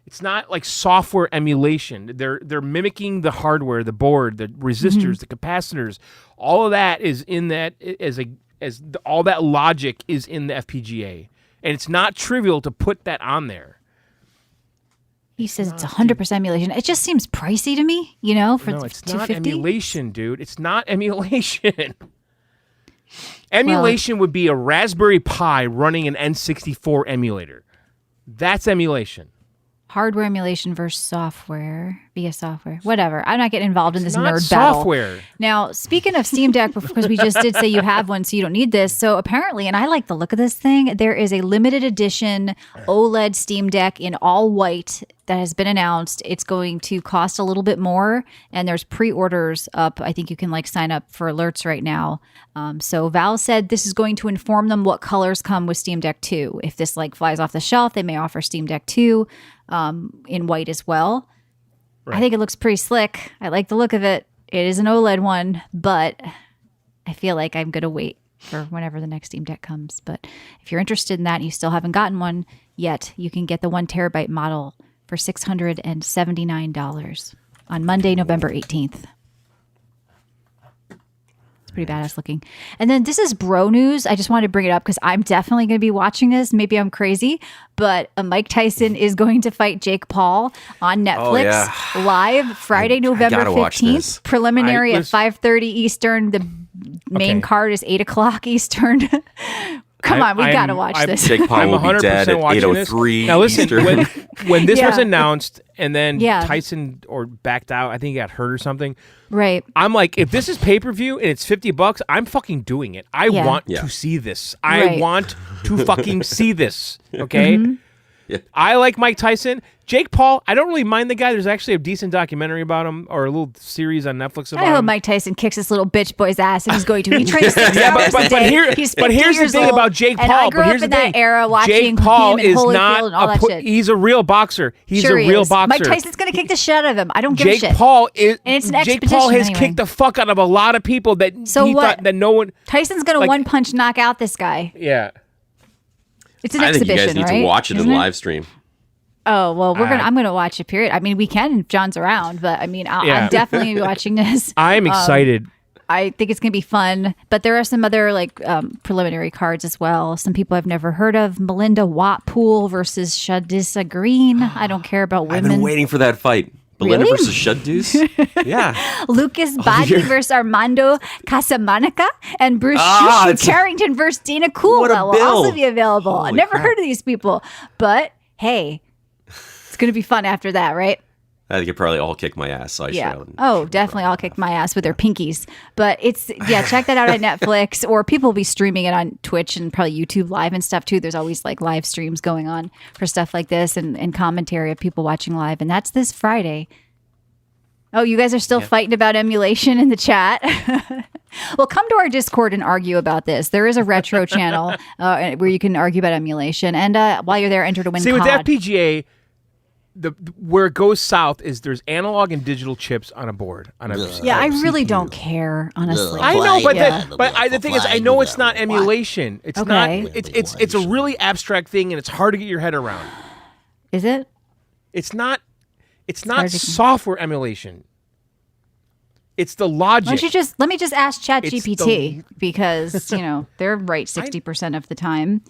It's not like software emulation. They're mimicking the hardware, the board, the resistors, the capacitors. All of that is in that all that logic is in the FPGA. And it's not trivial to put that on there. He says it's 100% emulation. It just seems pricey to me, for no, it's $250. not emulation, dude. It's not emulation. Emulation would be a Raspberry Pi running an N64 emulator. That's emulation. Hardware emulation versus software via software. Whatever. I'm not getting involved in this nerd software. battle. Now, speaking of Steam Deck, because we just did say you have one, so you don't need this. So apparently, and I like the look of this thing, there is a limited edition OLED Steam Deck in all white that has been announced. It's going to cost a little bit more, and there's pre-orders up. I think you can sign up for alerts right now. So Valve said this is going to inform them what colors come with Steam Deck 2. If this flies off the shelf, they may offer Steam Deck 2 in white as well. Right. I think it looks pretty slick. I like the look of it. It is an OLED one, but I feel like I'm going to wait for whenever the next Steam Deck comes. But if you're interested in that and you still haven't gotten one yet, you can get the 1 terabyte model for $679 on Monday, November 18th. It's pretty badass looking. And then this is bro news. I just wanted to bring it up because I'm definitely going to be watching this. Maybe I'm crazy, but Mike Tyson is going to fight Jake Paul on Netflix live Friday, November 15th. Preliminary at 5:30 Eastern. The main card is 8 o'clock Eastern. Come on, we got to watch this. Jake Paul will be dead at 8:03 Now listen, Eastern. when this was announced and then Tyson backed out, I think he got hurt or something. Right. I'm like, if this is pay-per-view and it's $50, I'm fucking doing it. I want to see this. I want to fucking see this. Okay? I like Mike Tyson. Jake Paul, I don't really mind the guy. There's actually a decent documentary about him or a little series on Netflix about him. I hope Mike Tyson kicks this little bitch boy's ass and he's going to. He trains 6 hours a day. He's here's the thing about Jake Paul. And I grew up in that era watching Jake Paul him and is Holyfield not and all that shit. He's a real boxer. He's Sure a he real is. boxer. Mike Tyson's going to kick the shit out of him. I don't give a shit. Jake Paul is. And it's an Jake Paul has expedition kicked the fuck out of a lot of people that he thought that no one. Tyson's going to one punch knock out this guy. Yeah. It's an I think exhibition, you guys need right? to watch it in live stream. Oh, well, I'm going to watch it, period. I mean, we can if John's around, but I mean, I'm definitely going to be watching this. I'm excited. I think it's going to be fun, but there are some other preliminary cards as well. Some people I've never heard of. Melinda Watpool versus Shadissa Green. I don't care about women. I've been waiting for that fight. Belinda Really? versus Shadus? Yeah. Lucas Badji versus Armando Casamanica, and Bruce Carrington versus Dana Cool What a will bill. also be available. I've Holy never crap. heard of these people, but hey, it's going to be fun after that, right? I think it probably all kick my ass. So I should. Oh, definitely. I'll kick my ass with their pinkies. But check that out on Netflix, or people will be streaming it on Twitch and probably YouTube Live and stuff too. There's always live streams going on for stuff like this and commentary of people watching live. And that's this Friday. Oh, you guys are still fighting about emulation in the chat? Well, come to our Discord and argue about this. There is a retro channel where you can argue about emulation. And while you're there, enter to win See, COD. with FPGA, where it goes south is there's analog and digital chips on a board. Yeah, I really don't care, honestly. I know, but Yeah. the thing is, I know it's not emulation. It's not. Okay. It's a really abstract thing, and it's hard to get your head around. Is it? It's not. It's not hard to- software emulation. It's the logic. Let me just ask ChatGPT It's because they're right 60% of the time.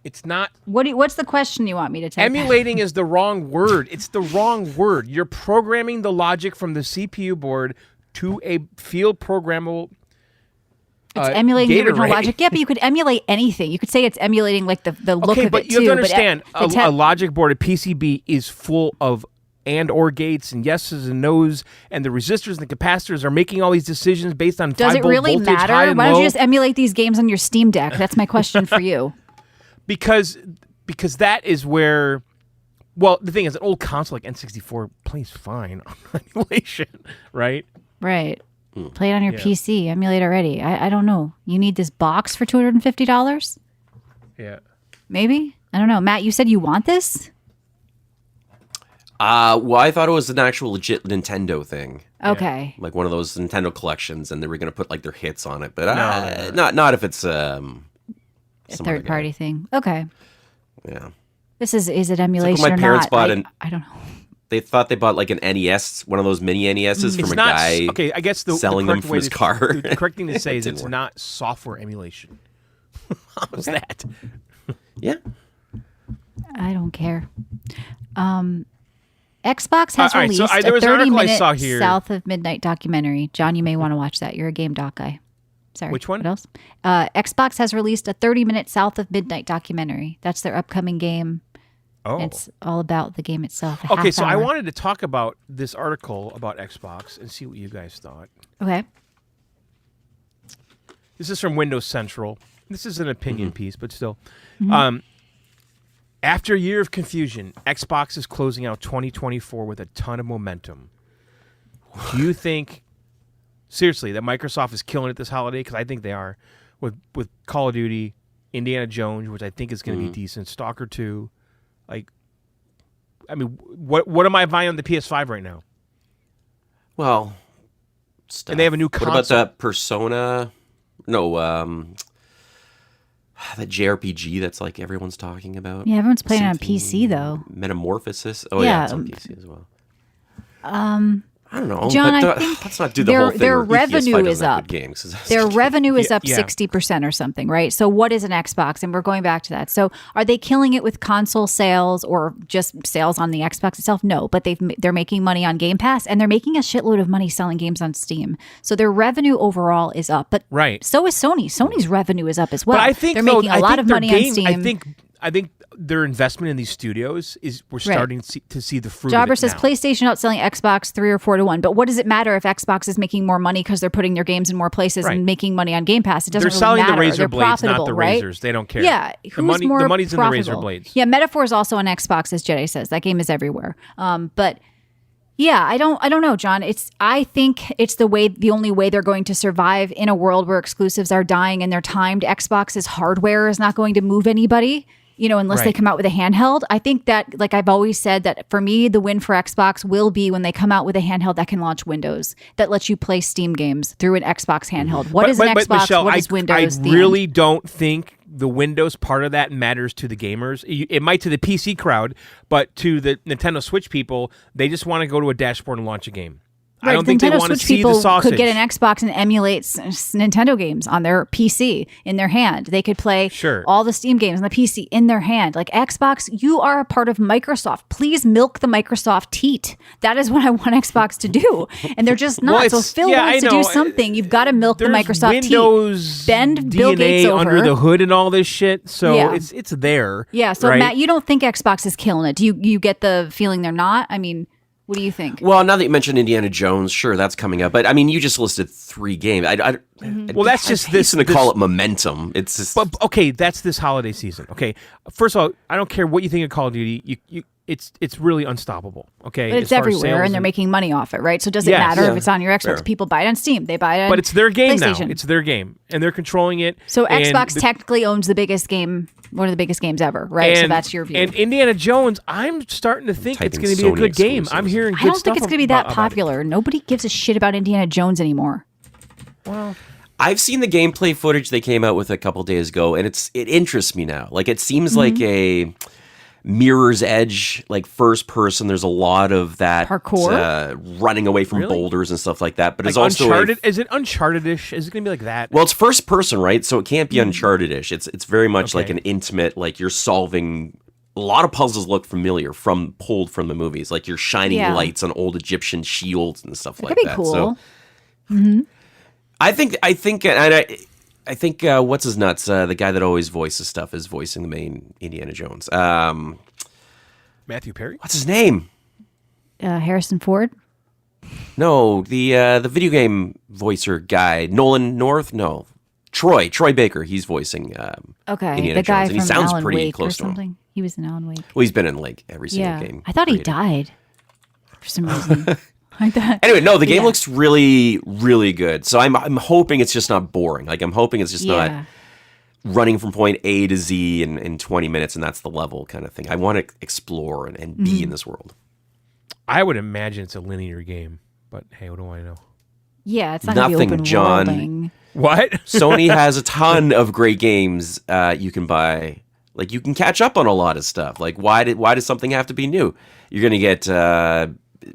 It's not. What's the question you want me to type? Emulating is the wrong word. It's the wrong word. You're programming the logic from the CPU board to a field programmable. It's emulating the data original rate. logic. Yeah, but you could emulate anything. You could say it's emulating the look Okay, of but it you too. have to understand, but a logic board, a PCB, is full of and or gates and yeses and nos, and the resistors and the capacitors are making all these decisions based on does 5 it volt really voltage, high matter? and Why don't low. you just emulate these games on your Steam Deck? That's my question for you. Because that is where. Well, the thing is, an old console like N64 plays fine on emulation, right? Right. Play it on your PC. Emulate already. I don't know. You need this box for $250? Yeah. Maybe? I don't know. Matt, you said you want this? Well, I thought it was an actual legit Nintendo thing. Okay. Like one of those Nintendo collections, and they were going to put their hits on it. But not if it's A some third other party guy. thing. Okay. Yeah. Is it emulation my or parents not? bought I don't know. They thought they bought an NES, one of those mini NESs from It's a not guy. okay. I guess the selling them correct from way his to- car. The correct thing to say is Didn't it's work. not software emulation. How's that? Yeah. I don't care. Xbox has All right, so released there a was an article I 30-minute saw here. South of Midnight documentary. John, you may want to watch that. You're a game doc guy. Sorry. Which one? What else? Xbox has released a 30-minute South of Midnight documentary. That's their upcoming game. Oh. It's all about the game itself. a Okay, half so I hour. wanted to talk about this article about Xbox and see what you guys thought. Okay. This is from Windows Central. This is an opinion piece, but still. Mm-hmm. After a year of confusion, Xbox is closing out 2024 with a ton of momentum. Do you think, seriously, that Microsoft is killing it this holiday? Because I think they are. With Call of Duty, Indiana Jones, which I think is going to be decent, Stalker 2. What am I buying on the PS5 right now? Well, stuff. And they have a new What about console. that Persona? No, that JRPG that's everyone's talking about. Yeah, everyone's playing it on Something- PC though. Metamorphosis. Oh Yeah, yeah, it's on PC as well. I don't know, John, but I think let's not do the whole thing. their where EPS revenue fight is doesn't have up. good games, 'cause that's Their just- revenue is up Yeah. 60% or something, right? So what is an Xbox? And we're going back to that. So are they killing it with console sales or just sales on the Xbox itself? No, but they're making money on Game Pass and they're making a shitload of money selling games on Steam. So their revenue overall is up. But Right. so is Sony. Sony's revenue is up as well. But I think they're though, making a lot of their money game, on Steam. I think their investment in these studios is we're starting to see the fruit. Jobber of it says now. PlayStation outselling Xbox 3 or 4 to 1. But what does it matter if Xbox is making more money because they're putting their games in more places Right. and making money on Game Pass? It doesn't They're really selling matter. the razor They're blades, not profitable, the right? razors. They don't care. Yeah, the who's money, more the money's profitable? in the razor blades. Yeah, Metaphor is also on Xbox, as Jedi says. That game is everywhere. But yeah, I don't know, John. I think it's the only way they're going to survive in a world where exclusives are dying and they're timed. Xbox's hardware is not going to move anybody. Unless they Right. come out with a handheld. I think that, like I've always said, that for me, the win for Xbox will be when they come out with a handheld that can launch Windows, that lets you play Steam games through an Xbox handheld. What is an Xbox? Michelle, what is Windows? I The really end. don't think the Windows part of that matters to the gamers. It might to the PC crowd, but to the Nintendo Switch people, they just want to go to a dashboard and launch a game. I don't think they Nintendo want to Switch see the people sausage. could get an Xbox and emulate Nintendo games on their PC in their hand. They could play Sure. all the Steam games on the PC in their hand. Like Xbox, you are a part of Microsoft. Please milk the Microsoft teat. That is what I want Xbox to do, and they're just not. Well, So it's- Phil yeah, wants I to do know. something. You've got to milk the There's Microsoft Windows teat. Bend DNA Bill Gates over. under the hood and all this shit. So Yeah. it's there. Yeah. So right? Matt, you don't think Xbox is killing it? Do you get the feeling they're not? I mean, what do you think? Well, now that you mentioned Indiana Jones, sure, that's coming up. But I mean, you just listed 3 games. Well, that's just this. to call it momentum. It's just But okay, that's this holiday season. Okay, first of all, I don't care what you think of Call of Duty. It's really unstoppable. Okay, But it's as far as everywhere, sales and they're making money off it, right? So does it Yes. matter Yeah. if it's on your Xbox? Fair. People buy it on Steam. They buy it on But it's their game now. PlayStation. It's their game, and they're controlling it. So and Xbox the- technically owns the biggest game, one of the biggest games ever, right? So and- that's your view. And Indiana Jones, I'm starting to think it's Typing going to be a Sony good game. exclusives. I'm hearing. Good I don't think stuff it's going to be that about it. popular. Nobody gives a shit about Indiana Jones anymore. I've seen the gameplay footage they came out with a couple days ago, and it interests me now. Like it seems like a Mirror's Edge, like first person. There's a lot of that Parkour? running away from Really? boulders and stuff like that. But Like it's also Uncharted. Is it Uncharted-ish? Is it going to be like that? well, it's first person, right? So it can't be Uncharted-ish. It's very much like Okay. an intimate, like you're solving. A lot of puzzles look familiar pulled from the movies, like you're shining Yeah. lights on old Egyptian shields and stuff That like could be that. cool. So I think, I think what's his nuts? The guy that always voices stuff is voicing the main Indiana Jones. Matthew Perry. What's his name? Harrison Ford? No, the video game voicer guy, Nolan North. No, Troy Okay, Baker. He's voicing. the Indiana guy Jones, and he from sounds Alan pretty Wake or close to him. something. He was in Alan Wake. Well, he's been in like every single Yeah, game. I thought he created. died for some reason. I thought. Anyway, no, the game Yeah. looks really, really good. So I'm hoping it's just not boring. Like I'm hoping it's just not Yeah. running from point A to Z in 20 minutes, and that's the level kind of thing. I want to explore and be in this world. I would imagine it's a linear game, but hey, what do I know? Yeah, it's not going to be Nothing, open John. worlding. What? Sony has a ton of great games you can buy. Like you can catch up on a lot of stuff. Like why does something have to be new? You're gonna get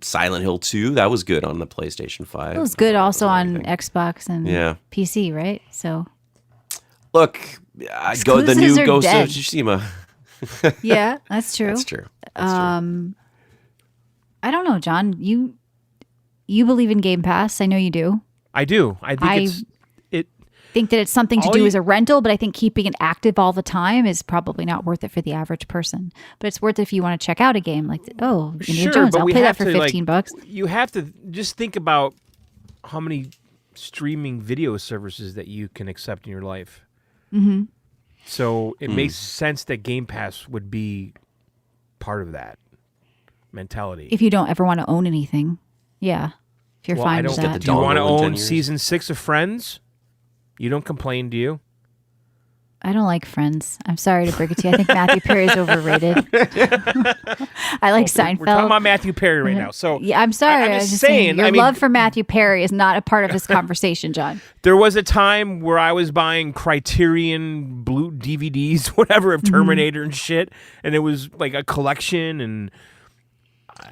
Silent Hill 2. That was good on the PlayStation 5. It was good also on anything. Xbox and Yeah. PC, right? So Look, the new Exclusives are Ghost dead. of Tsushima. yeah, that's true. That's true. That's true. I don't know, John. You believe in Game Pass? I know you do. I do. I think I- it's it. Think that it's something to All do you- as a rental, but I think keeping it active all the time is probably not worth it for the average person. But it's worth it if you want to check out a game like, Indiana Sure, Jones. but I'll we play that have for to, like, $15. You have to just think about how many streaming video services that you can accept in your life. Mm-hmm. So it makes sense that Game Pass would be part of that mentality. If you don't ever want to own anything, yeah. If you're Well, I fine don't with get that. the Do you want to dongle in 10 own years. season 6 of Friends? You don't complain, do you? I don't like Friends. I'm sorry to break it to you. I think Matthew Perry is overrated. I like Seinfeld. We're talking about Matthew Perry right now. So Yeah, I'm sorry. I'm I'm just just saying, saying, your I mean- love for Matthew Perry is not a part of this conversation, John. there was a time where I was buying Criterion blue DVDs, whatever, of Terminator and shit, and it was like a collection. And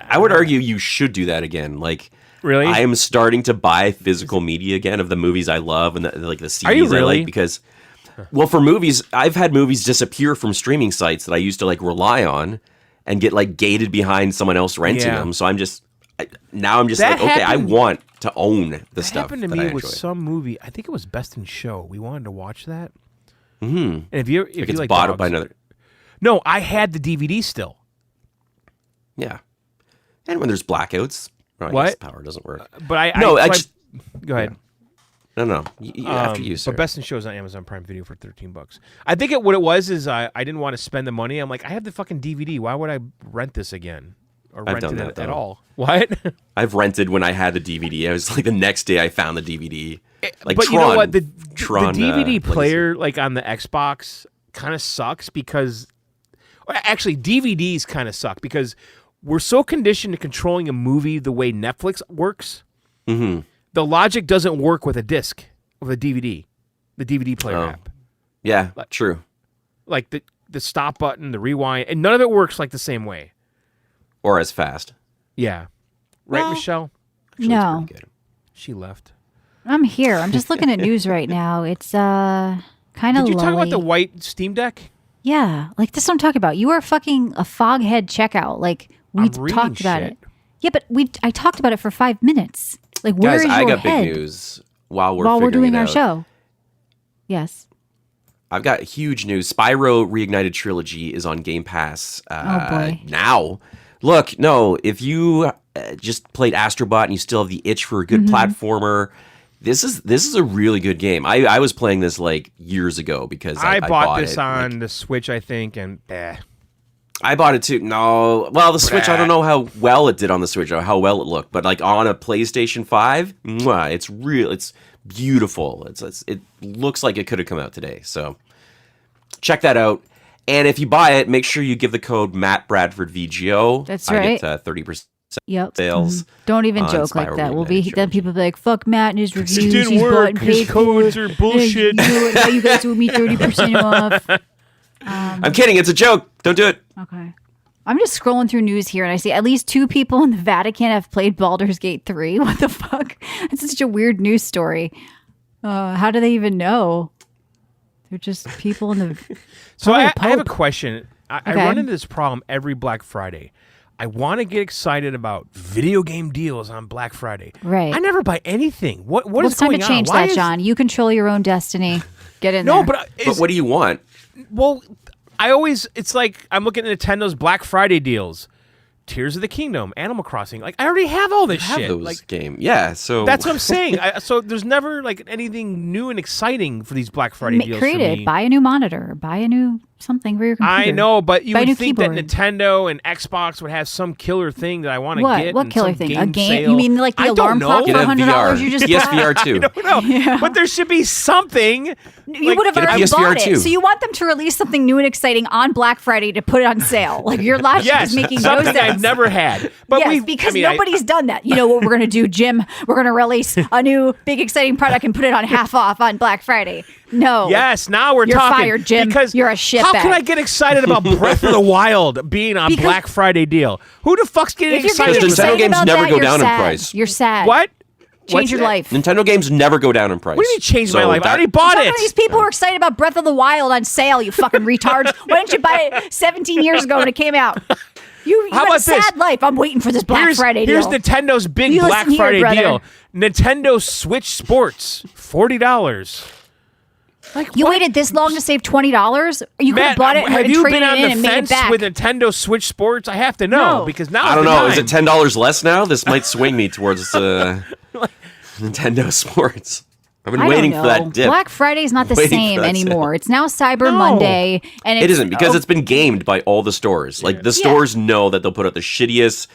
I would argue you should do that again. Like Really? I am starting to buy physical media again of the movies I love and the CDs Are you I really? like because, well, for movies, I've had movies disappear from streaming sites that I used to like rely on and get like gated behind someone else renting them. So now I'm just That like, okay, I happened- want to own the That stuff. happened to that me I with enjoy. some movie. I think it was Best in Show. We wanted to watch that. Mm-hmm. And if you It's like bought dogs, by another. No, I had the DVD still. Yeah, and when there's blackouts, well, I What? guess power doesn't work. But I No, I so just- go ahead. No. After you, sir. But Best in Show is on Amazon Prime Video for $13. I think what it was is I didn't want to spend the money. I'm like, I have the fucking DVD. Why would I rent this again or I've rent done it that, at though. all? What? I've rented when I had the DVD. I was like the next day I found the DVD. Like but Tron, you know what? The DVD Legacy. player, like on the Xbox, kind of sucks because actually DVDs kind of suck because we're so conditioned to controlling a movie the way Netflix works. Mm-hmm. The logic doesn't work with a disc of a DVD, the DVD player app. Yeah, true. Like the stop button, the rewind, and none of it works like the same way. Or as fast. Yeah, right, Well, Michelle? Actually, it's No. pretty good. She left. I'm here. I'm just looking at news right now. It's kind of Did you talk about the lully. white Steam Deck? Yeah, like this is what I'm talking about. You are fucking a foghead checkout. Like we I'm reading talked about shit. it. Yeah, but I talked about it for 5 minutes. Like where Guys, is I your got head big news while we're while we're figuring doing it our out. show? Yes. I've got huge news. Spyro Reignited Trilogy is on Game Pass boy. now. Look, no, if you just played Astrobot and you still have the itch for a good platformer, this is a really good game. I was playing this like years ago because I bought this it, on like, the Switch, I think, and I bought it too. No, well, the Switch, I don't know how well it did on the Switch or how well it looked, but like on a PlayStation 5, mwah, it's real. It's beautiful. It looks like it could have come out today. So check that out. And if you buy it, make sure you give the code Matt Bradford VGO. That's I right. get 30% Yep. sales. Don't even on joke like Spyro that. We'll be Reignited then people be like, "Fuck Matt and his reviews. didn't He's work. bought and His paid codes for. are bullshit." You know what? Now you guys owe me 30% off." I'm kidding. It's a joke. Don't do it. Okay. I'm just scrolling through news here and I see at least 2 people in the Vatican have played Baldur's Gate 3. What the fuck? It's such a weird news story. How do they even know? They're just people in the. So Probably I have a Pope. question. I Okay. run into this problem every Black Friday. I want to get excited about video game deals on Black Friday. Right. I never buy anything. What Well, is it's time going to on? change Why that, is- John. You control your own destiny. Get in No, there. but But what do you want? well, it's like I'm looking at Nintendo's Black Friday deals. Tears of the Kingdom, Animal Crossing. Like I already have all this Have shit. those Like game. Yeah, so that's what I'm saying. So there's never like anything new and exciting for these Black Friday deals. create for it. me. Buy a new monitor. Buy a new something for your computer. I know, but you Buy a new would think that keyboard. Nintendo and Xbox would have some killer thing that I want to What? get. What and killer some thing? Game A game? sale. You mean like the I alarm don't clock know. get for a $100 VR. you just bought? PSVR 2. No, but there should be something. You Like, would have get a already PSVR bought it. 2. So you want them to release something new and exciting on Black Friday to put it on sale. Like your logic Yes, is making no something sense. I've never had. But Yes, we, because I mean, nobody's done that. You know what we're going to do, Jim? We're going to release a new big exciting product and put it on half off on Black Friday. No. Yes, now we're You're talking. fired, Jim. Because You're a How shitbag. can I get excited about Breath of the Wild being on Because- Black Friday deal? Who the fuck's getting If you're excited? getting Because Nintendo excited games about never that, go you're down in sad. price. You're sad. What? Change What's your that? life. Nintendo games never go down in price. What do you mean change my So life? I that- already bought Some it. of these people were excited about Breath of the Wild on sale, you fucking retards. Why didn't you buy it 17 years ago when it came out? You How got a about this? sad life. I'm waiting for this Black Friday deal. Here's Nintendo's big You Black listen here, Friday brother. deal. Nintendo Switch Sports, $40. Like You what? waited this long to save $20? You could have Matt, bought it have and you traded been on it in the and made it fence back. with Nintendo Switch Sports? I have to know No. because now I don't the know. Is time. it $10 less now? This might swing me towards Nintendo Sports. I've been I waiting don't for know. that dip. Black Friday's not the Waiting for same that anymore. sale. It's now Cyber No. Monday, and It isn't because oh, it's been gamed by all the stores. Like the stores know that they'll put out the shittiest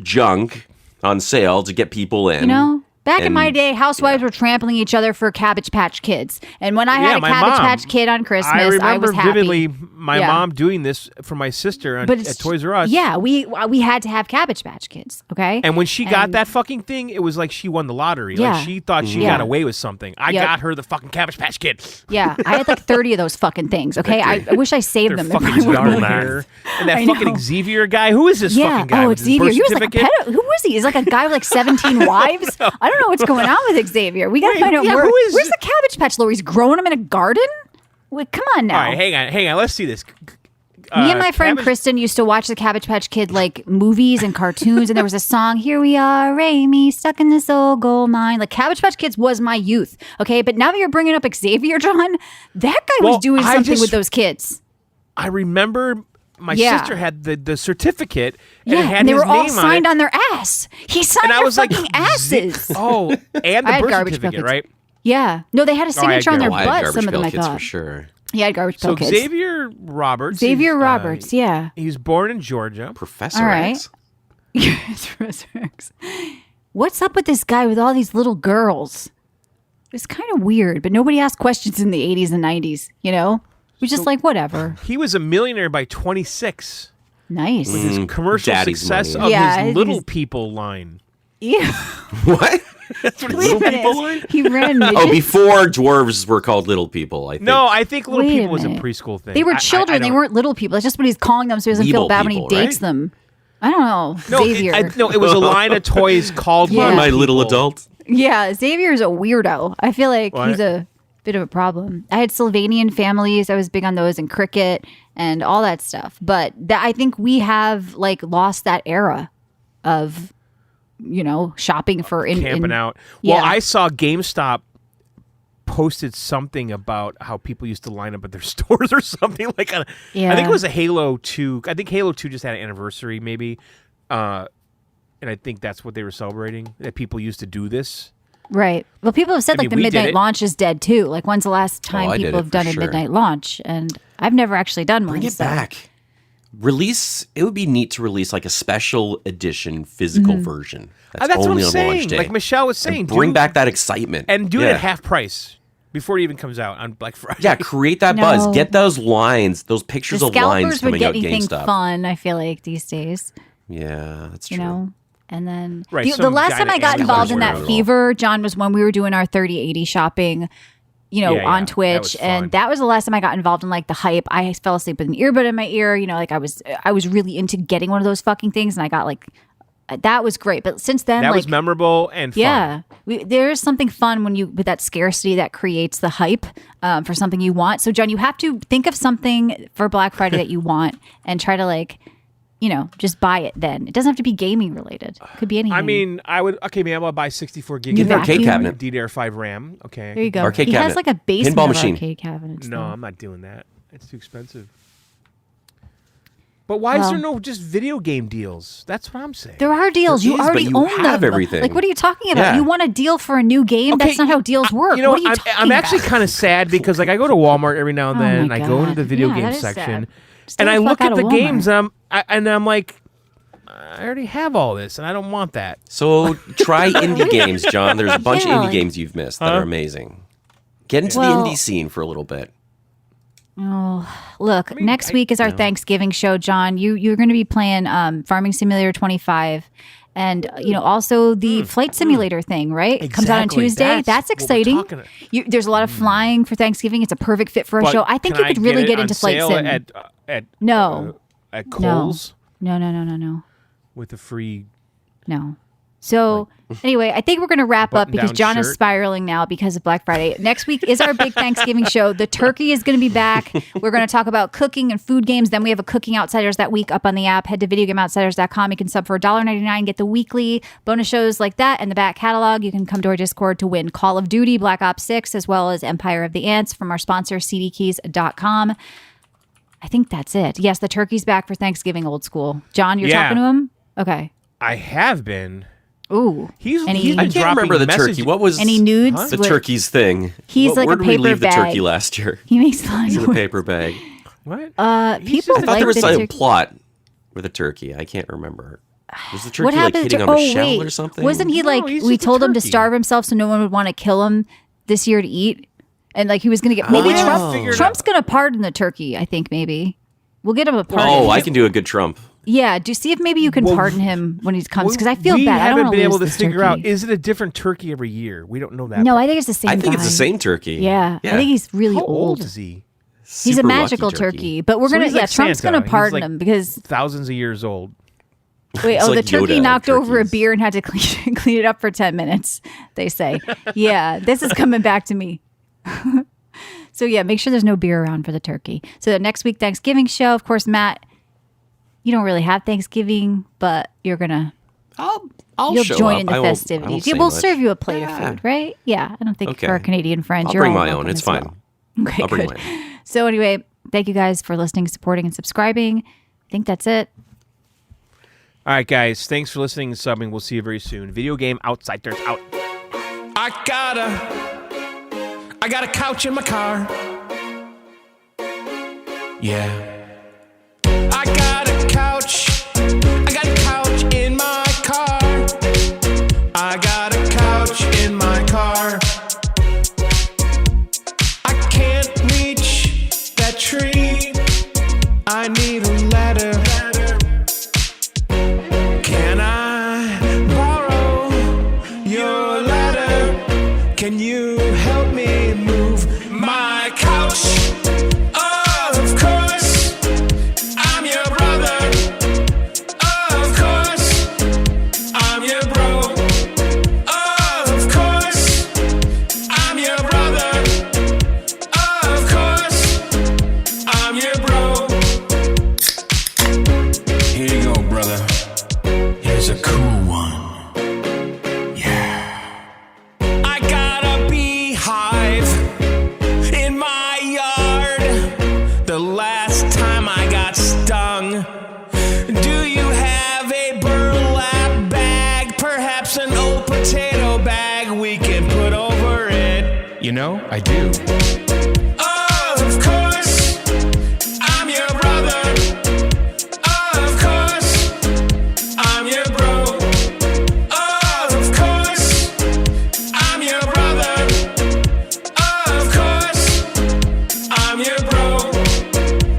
junk on sale to get people in. You know? Back in my day, housewives were trampling each other for Cabbage Patch Kids. And when I had a Cabbage Patch Kid on Christmas, I was happy. Vividly my mom doing this for my sister at Toys R Us. Yeah, we had to have Cabbage Patch Kids, okay? And when she got that fucking thing, it was like she won the lottery. Yeah. Like she thought she got away with something. I got her the fucking Cabbage Patch Kid. Yeah, I had like 30 of those fucking things, okay? I wish I saved them. Fucking yarn hair. And that fucking Xavier guy. Who is this fucking guy? Oh, Xavier. He was like a pedo. Who was he? He's like a guy with like 17 wives. I don't know what's going on with Xavier. We gotta find out where's the Cabbage Patch Lord? He's growing them in a garden? Wait, come on now. All right, hang on. Let's see this. Me and my friend Kristen used to watch the Cabbage Patch Kid like movies and cartoons, and there was a song, "Here we are, Amy, stuck in this old gold mine." Like Cabbage Patch Kids was my youth, okay? But now that you're bringing up Xavier, John, that guy was doing something with those kids. I remember my sister had the certificate, and it had and they his were all name signed on on their ass. He signed their fucking asses. Oh, and the I had birth Garbage certificate, Pail Kids. right? Yeah. No, they had a signature on their I had butt, Garbage some of them, Pail I Kids thought. for sure. He had Garbage Pail Kids. Xavier Roberts. Yeah. He was born in Georgia. Professor All right. X. What's up with this guy with all these little girls? It's kind of weird, but nobody asked questions in the 80s and 90s, you know? We're just like, whatever. He was a millionaire by 26. Nice. With his commercial Daddy's success money. of his Little People line. Yeah. What? That's what Wait a Little minute. People line? He ran midgets? Oh, before dwarves were called little people, I think. No, I think Little Wait a People was a minute. preschool thing. They were I children. They don't- weren't little people. That's just what he's calling them so he doesn't feel Weeble bad when he people, dates right? them. I don't know. No, Xavier. it was a line of toys called Yeah. Little My little People. adult. Yeah, Xavier's a weirdo. I feel like What? he's a bit of a problem. I had Sylvanian families. I was big on those and cricket and all that stuff. But I think we have like lost that era of, you know, shopping for Camping out. Yeah. Well, I saw GameStop posted something about how people used to line up at their stores or something like I think it was a Halo 2. I think Halo 2 just had an anniversary maybe. And I think that's what they were celebrating, that people used to do this. Right. Well, people have said like the we did midnight it. launch is dead too. Like when's the last time I did people it have done for a sure. midnight launch? And I've never actually done one. Bring it so. back. Release. It would be neat to release like a special edition physical version. That's what only I'm on saying. launch day. Like Michelle was saying, And bring dude, back that excitement. and do it Yeah. at half price before it even comes out on Black Friday. Yeah, create that No. buzz. Get those lines, those The pictures of lines scalpers would coming get out anything GameStop. fun, I feel like, these days. Yeah, that's true. You know? And then Right, the some last guy time that I got analyzes involved in where that it all- fever, John, was when we were doing our 30/80 shopping, you know, Yeah, on that Twitch. was fun. And that was the last time I got involved in like the hype. I fell asleep with an earbud in my ear, you know, like I was really into getting one of those fucking things, and I got like that was great. But since then, That like was memorable and fun. yeah, there is something fun when you with that scarcity that creates the hype for something you want. So, John, you have to think of something for Black Friday that you want and try to like, you know, just buy it. Then it doesn't have to be gaming related. It could be anything. I mean, I would. Okay, maybe I'll buy 64 gig. Get an Vacuum. arcade cabinet. DDR5 RAM. Okay. there you go. Arcade he has cabinet. like a basement Pinball of machine. arcade cabinets. No, though. I'm not doing that. It's too expensive. But why is there no just video game deals? That's what I'm saying. There are deals. There You is, but already you own have them. everything. Like, what are you talking about? Yeah. You want a deal for a new game? That's not how deals work. You know, what are you I'm talking actually about? kind of sad because like I go to Walmart every now and Oh then, my and I go into God. the video Yeah, game that is section, sad. Stay and the I fuck look out at of the Walmart. games, and I'm like, I already have all this, and I don't want that. So try indie games, John. There's a bunch Yeah, of indie like- games you've missed that are amazing. Get into Well- the indie scene for a little bit. Look, next week is our Thanksgiving show, John. You're going to be playing Farming Simulator 25, and you know also the flight simulator thing, right? It comes out on Exactly. Tuesday. That's That's what we're exciting. talking about. There's a lot of flying for Thanksgiving. It's a perfect fit for a But show. I think can you could get really it get on into flight sale sim. at No. at Kohl's No. with a free. No. So anyway, I think we're going to wrap up because button-down John is shirt. spiraling now because of Black Friday. Next week is our big Thanksgiving show. The turkey is going to be back. We're going to talk about cooking and food games. Then we have a Cooking Outsiders that week up on the app. Head to videogameoutsiders.com. You can sub for $1.99, get the weekly bonus shows like that and the back catalog. You can come to our Discord to win Call of Duty, Black Ops 6, as well as Empire of the Ants from our sponsor, CDkeys.com. I think that's it. Yes, the turkey's back for Thanksgiving, old school. John, you're Yeah. talking to him? Okay. I have been. Ooh. He's Any- he's I been can't dropping remember the message- turkey. What was Any nudes? the with- turkey's thing? He's like Where a did we paper leave the bag. turkey last year? He makes a lot He's of in a paper bag. What? people I thought like there was the a turkey. plot with a turkey. I can't remember. Was the turkey like hitting on a shell or something? Wasn't he like, he's we just a told him to turkey. starve himself so no one would want to kill him this year to eat? And like he was going to get, maybe Trump's going to pardon the turkey, I think maybe. We'll get him a pardon. Oh, I can do a good Trump. Yeah, do see if maybe you can pardon him when he comes, because I feel we bad. I don't haven't want been to able to this figure turkey. out, is it a different turkey every year? We don't know that. No, I think it's the same I think it's guy. the same turkey. Yeah, I think he's really How old. old is he? He's a Super magical lucky turkey. But we're So going he's to, like Trump's Santa. going to He's pardon like him because, thousands of years old. wait, It's the like turkey Yoda of knocked over a turkeys. beer and had to clean it up for 10 minutes, they say. Yeah, this is coming back to me. So yeah, make sure there's no beer around for the turkey. So the next week, Thanksgiving show, of course, Matt, you don't really have Thanksgiving, but you're going to, I'll you'll show join up. in the I won't festivities. say Yeah, we'll much. serve you a plate of Yeah. food, right? Yeah, I don't think Okay. for our Canadian friends, I'll you're bring all my welcome own. It's as well. fine. Okay, I'll bring good. mine. So anyway, thank you guys for listening, supporting, and subscribing. I think that's it. All right, guys. Thanks for listening and subbing. We'll see you very soon. Video Game Outsiders out. I got a couch in my car. Yeah. I got a couch. I got a couch in my car. I got a couch in my car. I can't reach that tree. I need a ladder. Can I borrow your ladder? Can you help me move my couch? Of course, I'm your brother. Of course, I'm your bro. Of course, I'm your brother. Of course, I'm your bro. Here you go, brother. Here's a cool one. Yeah. I got a beehive in my yard. The last time I got stung. Do you have a burlap bag? Perhaps an old potato bag we can put over it? You know, I do. Of course, I'm your brother. Of course, I'm your bro. Of course, I'm your brother. Of course, I'm your bro.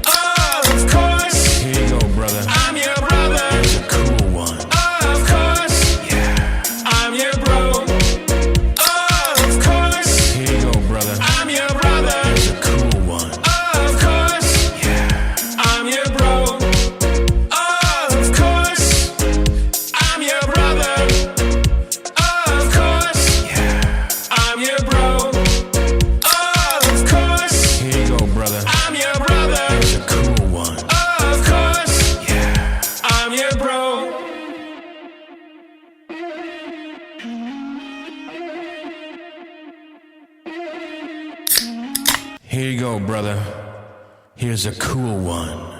Of course, here you go, brother. I'm your brother. Here's a cool one. Of course, yeah. I'm your bro. Of course, here you go, brother. I'm your brother. Here's a cool one. Of course, yeah. I'm your bro. Of course, I'm your brother. Of course, yeah. I'm your bro. Of course, here you go, brother. I'm your brother. Here's a cool one. Of course, yeah. I'm your bro. Here you go, brother. Here's a cool one.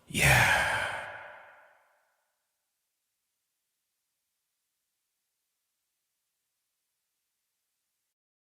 Yeah.